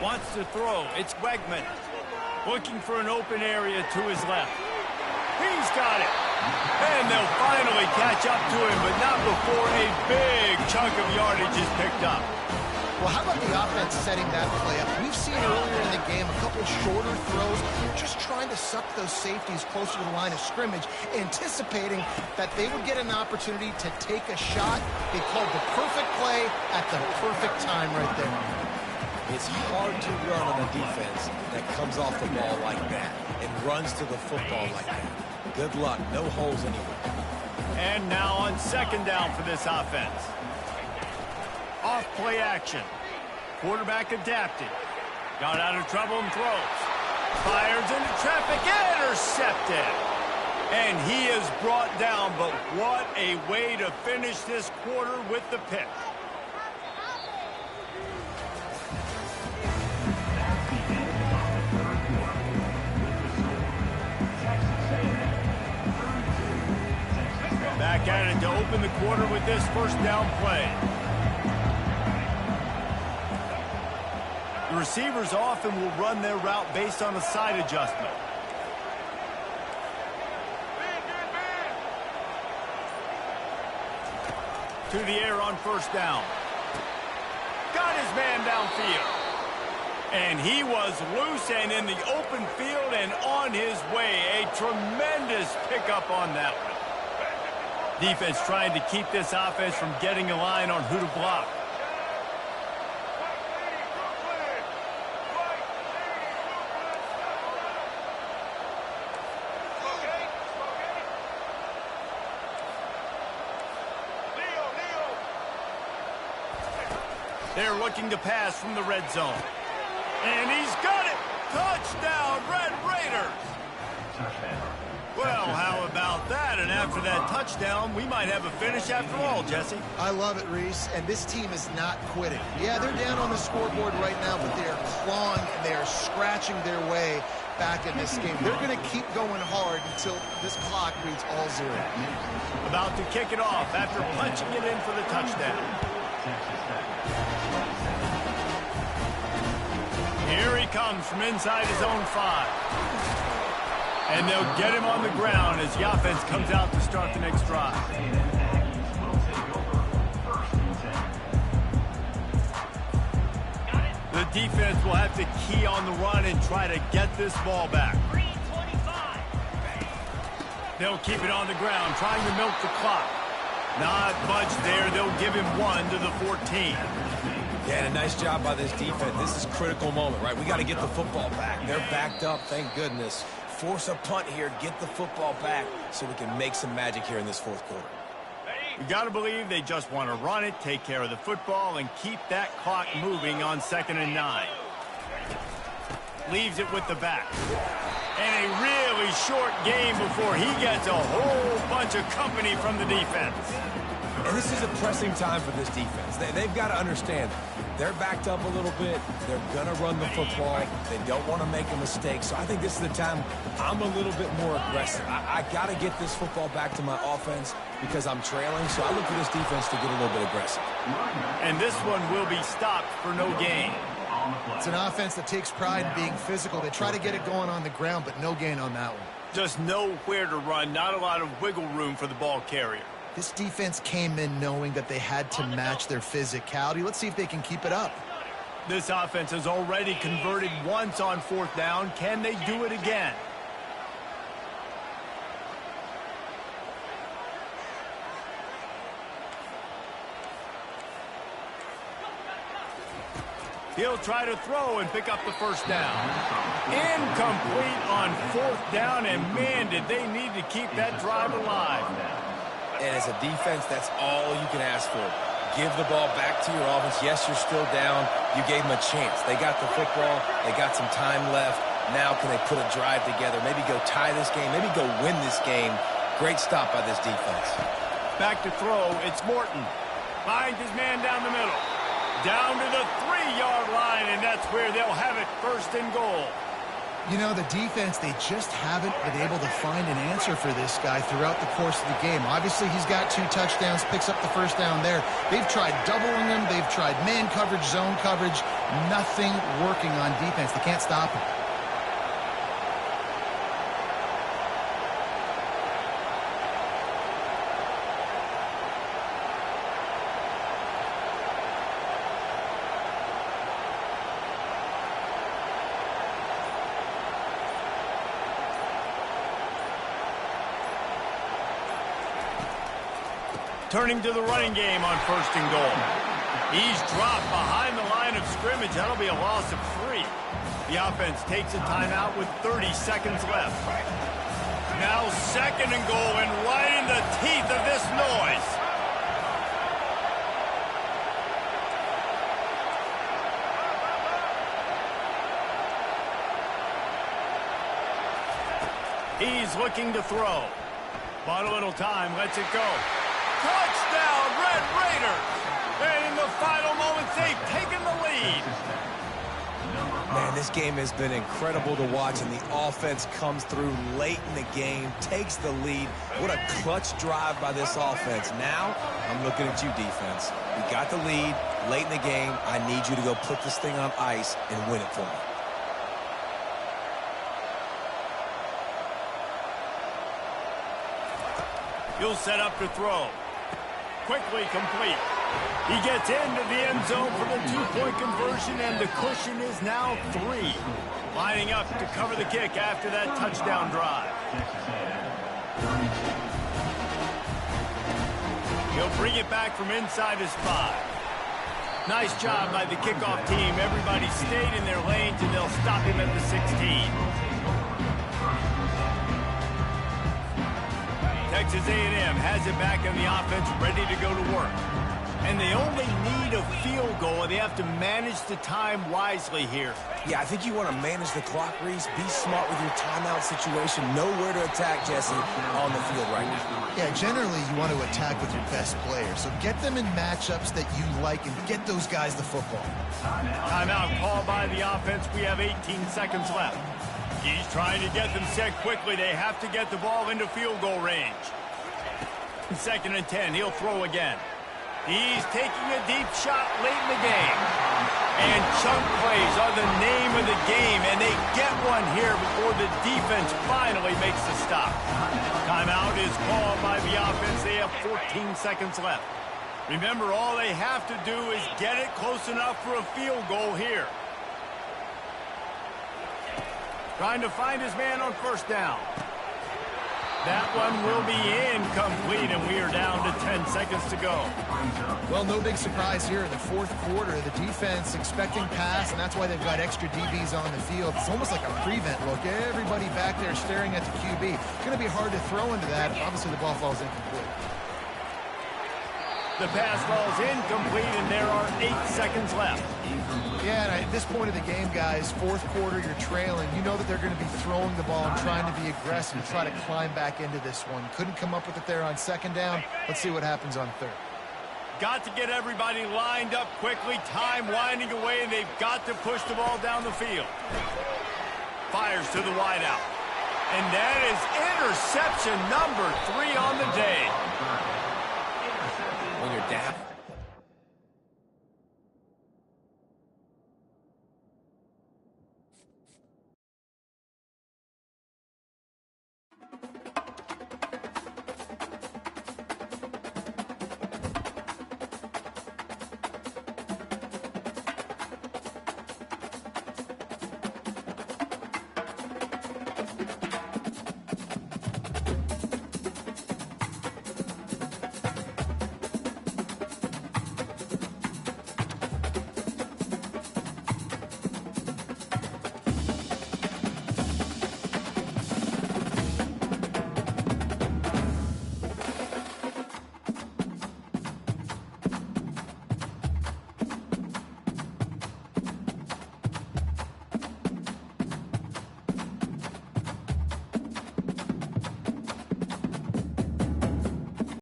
Wants to throw. It's Wegman. Looking for an open area to his left. He's got it. And they'll finally catch up to him, but not before a big chunk of yardage is picked up. Well, how about the offense setting that play up? We've seen earlier in the game a couple shorter throws, just trying to suck those safeties closer to the line of scrimmage, anticipating that they would get an opportunity to take a shot. They called the perfect play at the perfect time right there. It's hard to run on a defense that comes off the ball like that and runs to the football like that. Good luck. No holes anywhere. And now on 2nd down for this offense. Off play action. Quarterback adapted. Got out of trouble and throws. Fires into traffic. Intercepted. And he is brought down, but what a way to finish this quarter with the pick. Back at it to open the quarter with this 1st down play. The receivers often will run their route based on a side adjustment. To the air on 1st down. Got his man downfield. And he was loose and in the open field and on his way. A tremendous pickup on that one. Defense trying to keep this offense from getting a line on who to block. They're looking to pass from the red zone. And he's got it! Touchdown, Red Raiders! Well, how about that? And after that touchdown, we might have a finish after all, Jesse. I love it, Reese, and this team is not quitting. Yeah, they're down on the scoreboard right now, but they are clawing and they are scratching their way back in this game. They're going to keep going hard until this clock reads all 0. About to kick it off after punching it in for the touchdown. Here he comes from inside his own 5. And they'll get him on the ground as the offense comes out to start the next drive. The defense will have to key on the run and try to get this ball back. They'll keep it on the ground, trying to milk the clock. Not much there. They'll give him 1 to the 14. Yeah, and a nice job by this defense. This is a critical moment, right? We got to get the football back. They're backed up, thank goodness. Force a punt here, get the football back so we can make some magic here in this 4th quarter. You got to believe they just want to run it, take care of the football, and keep that clock moving on 2nd and 9. Leaves it with the back. And a really short game before he gets a whole bunch of company from the defense. And this is a pressing time for this defense. They've got to understand, they're backed up a little bit. They're going to run the football. They don't want to make a mistake. So I think this is the time I'm a little bit more aggressive. I got to get this football back to my offense because I'm trailing. So I look for this defense to get a little bit aggressive. And this one will be stopped for no gain. It's an offense that takes pride in being physical. They try to get it going on the ground, but no gain on that one. Just nowhere to run. Not a lot of wiggle room for the ball carrier. This defense came in knowing that they had to match their physicality. Let's see if they can keep it up. This offense has already converted once on 4th down. Can they do it again? He'll try to throw and pick up the first down. Incomplete on fourth down, and man, did they need to keep that drive alive now. And as a defense, that's all you can ask for. Give the ball back to your offense. Yes, you're still down. You gave them a chance. They got the football. They got some time left. Now can they put a drive together? Maybe go tie this game. Maybe go win this game. Great stop by this defense. Back to throw. It's Morton. Finds his man down the middle. Down to the 3-yard line, and that's where they'll have it, first and goal. You know, the defense, they just haven't been able to find an answer for this guy throughout the course of the game. Obviously, he's got 2 touchdowns, picks up the first down there. They've tried doubling him. They've tried man coverage, zone coverage. Nothing working on defense. They can't stop him. Turning to the running game on first and goal. He's dropped behind the line of scrimmage. That'll be a loss of 3. The offense takes a timeout with 30 seconds left. Now second and goal, and right in the teeth of this noise. He's looking to throw. Bought a little time, lets it go. Touchdown, Red Raiders! And in the final moments, they've taken the lead. Man, this game has been incredible to watch, and the offense comes through late in the game, takes the lead. What a clutch drive by this offense. Now, I'm looking at you, defense. You got the lead late in the game. I need you to go put this thing on ice and win it for me. He'll set up to throw. Quickly complete. He gets into the end zone for the 2-point conversion, and the cushion is now 3. Lining up to cover the kick after that touchdown drive. He'll bring it back from inside his 5. Nice job by the kickoff team. Everybody stayed in their lanes, and they'll stop him at the 16. Texas A&M has it back on the offense, ready to go to work. And they only need a field goal, and they have to manage the time wisely here. Yeah, I think you want to manage the clock, Reese. Be smart with your timeout situation. Know where to attack, Jesse, on the field right now. Yeah, generally you want to attack with your best players. So get them in matchups that you like and get those guys the football. Timeout called by the offense. We have 18 seconds left. He's trying to get them set quickly. They have to get the ball into field goal range. 2nd and 10. He'll throw again. He's taking a deep shot late in the game. And chunk plays are the name of the game, and they get one here before the defense finally makes the stop. Timeout is called by the offense. They have 14 seconds left. Remember, all they have to do is get it close enough for a field goal here. Trying to find his man on first down. That one will be incomplete, and we are down to 10 seconds to go. Well, no big surprise here in the 4th quarter. The defense expecting pass, and that's why they've got extra DBs on the field. It's almost like a prevent look. Everybody back there staring at the QB. It's going to be hard to throw into that. Obviously, the ball falls incomplete. The pass falls incomplete, and there are 8 seconds left. Yeah, and at this point of the game, guys, 4th quarter, you're trailing. You know that they're going to be throwing the ball and trying to be aggressive and try to climb back into this one. Couldn't come up with it there on 2nd down. Let's see what happens on 3rd. Got to get everybody lined up quickly. Time winding away, and they've got to push the ball down the field. Fires to the wideout. And that is interception number 3 on the day. When you're down.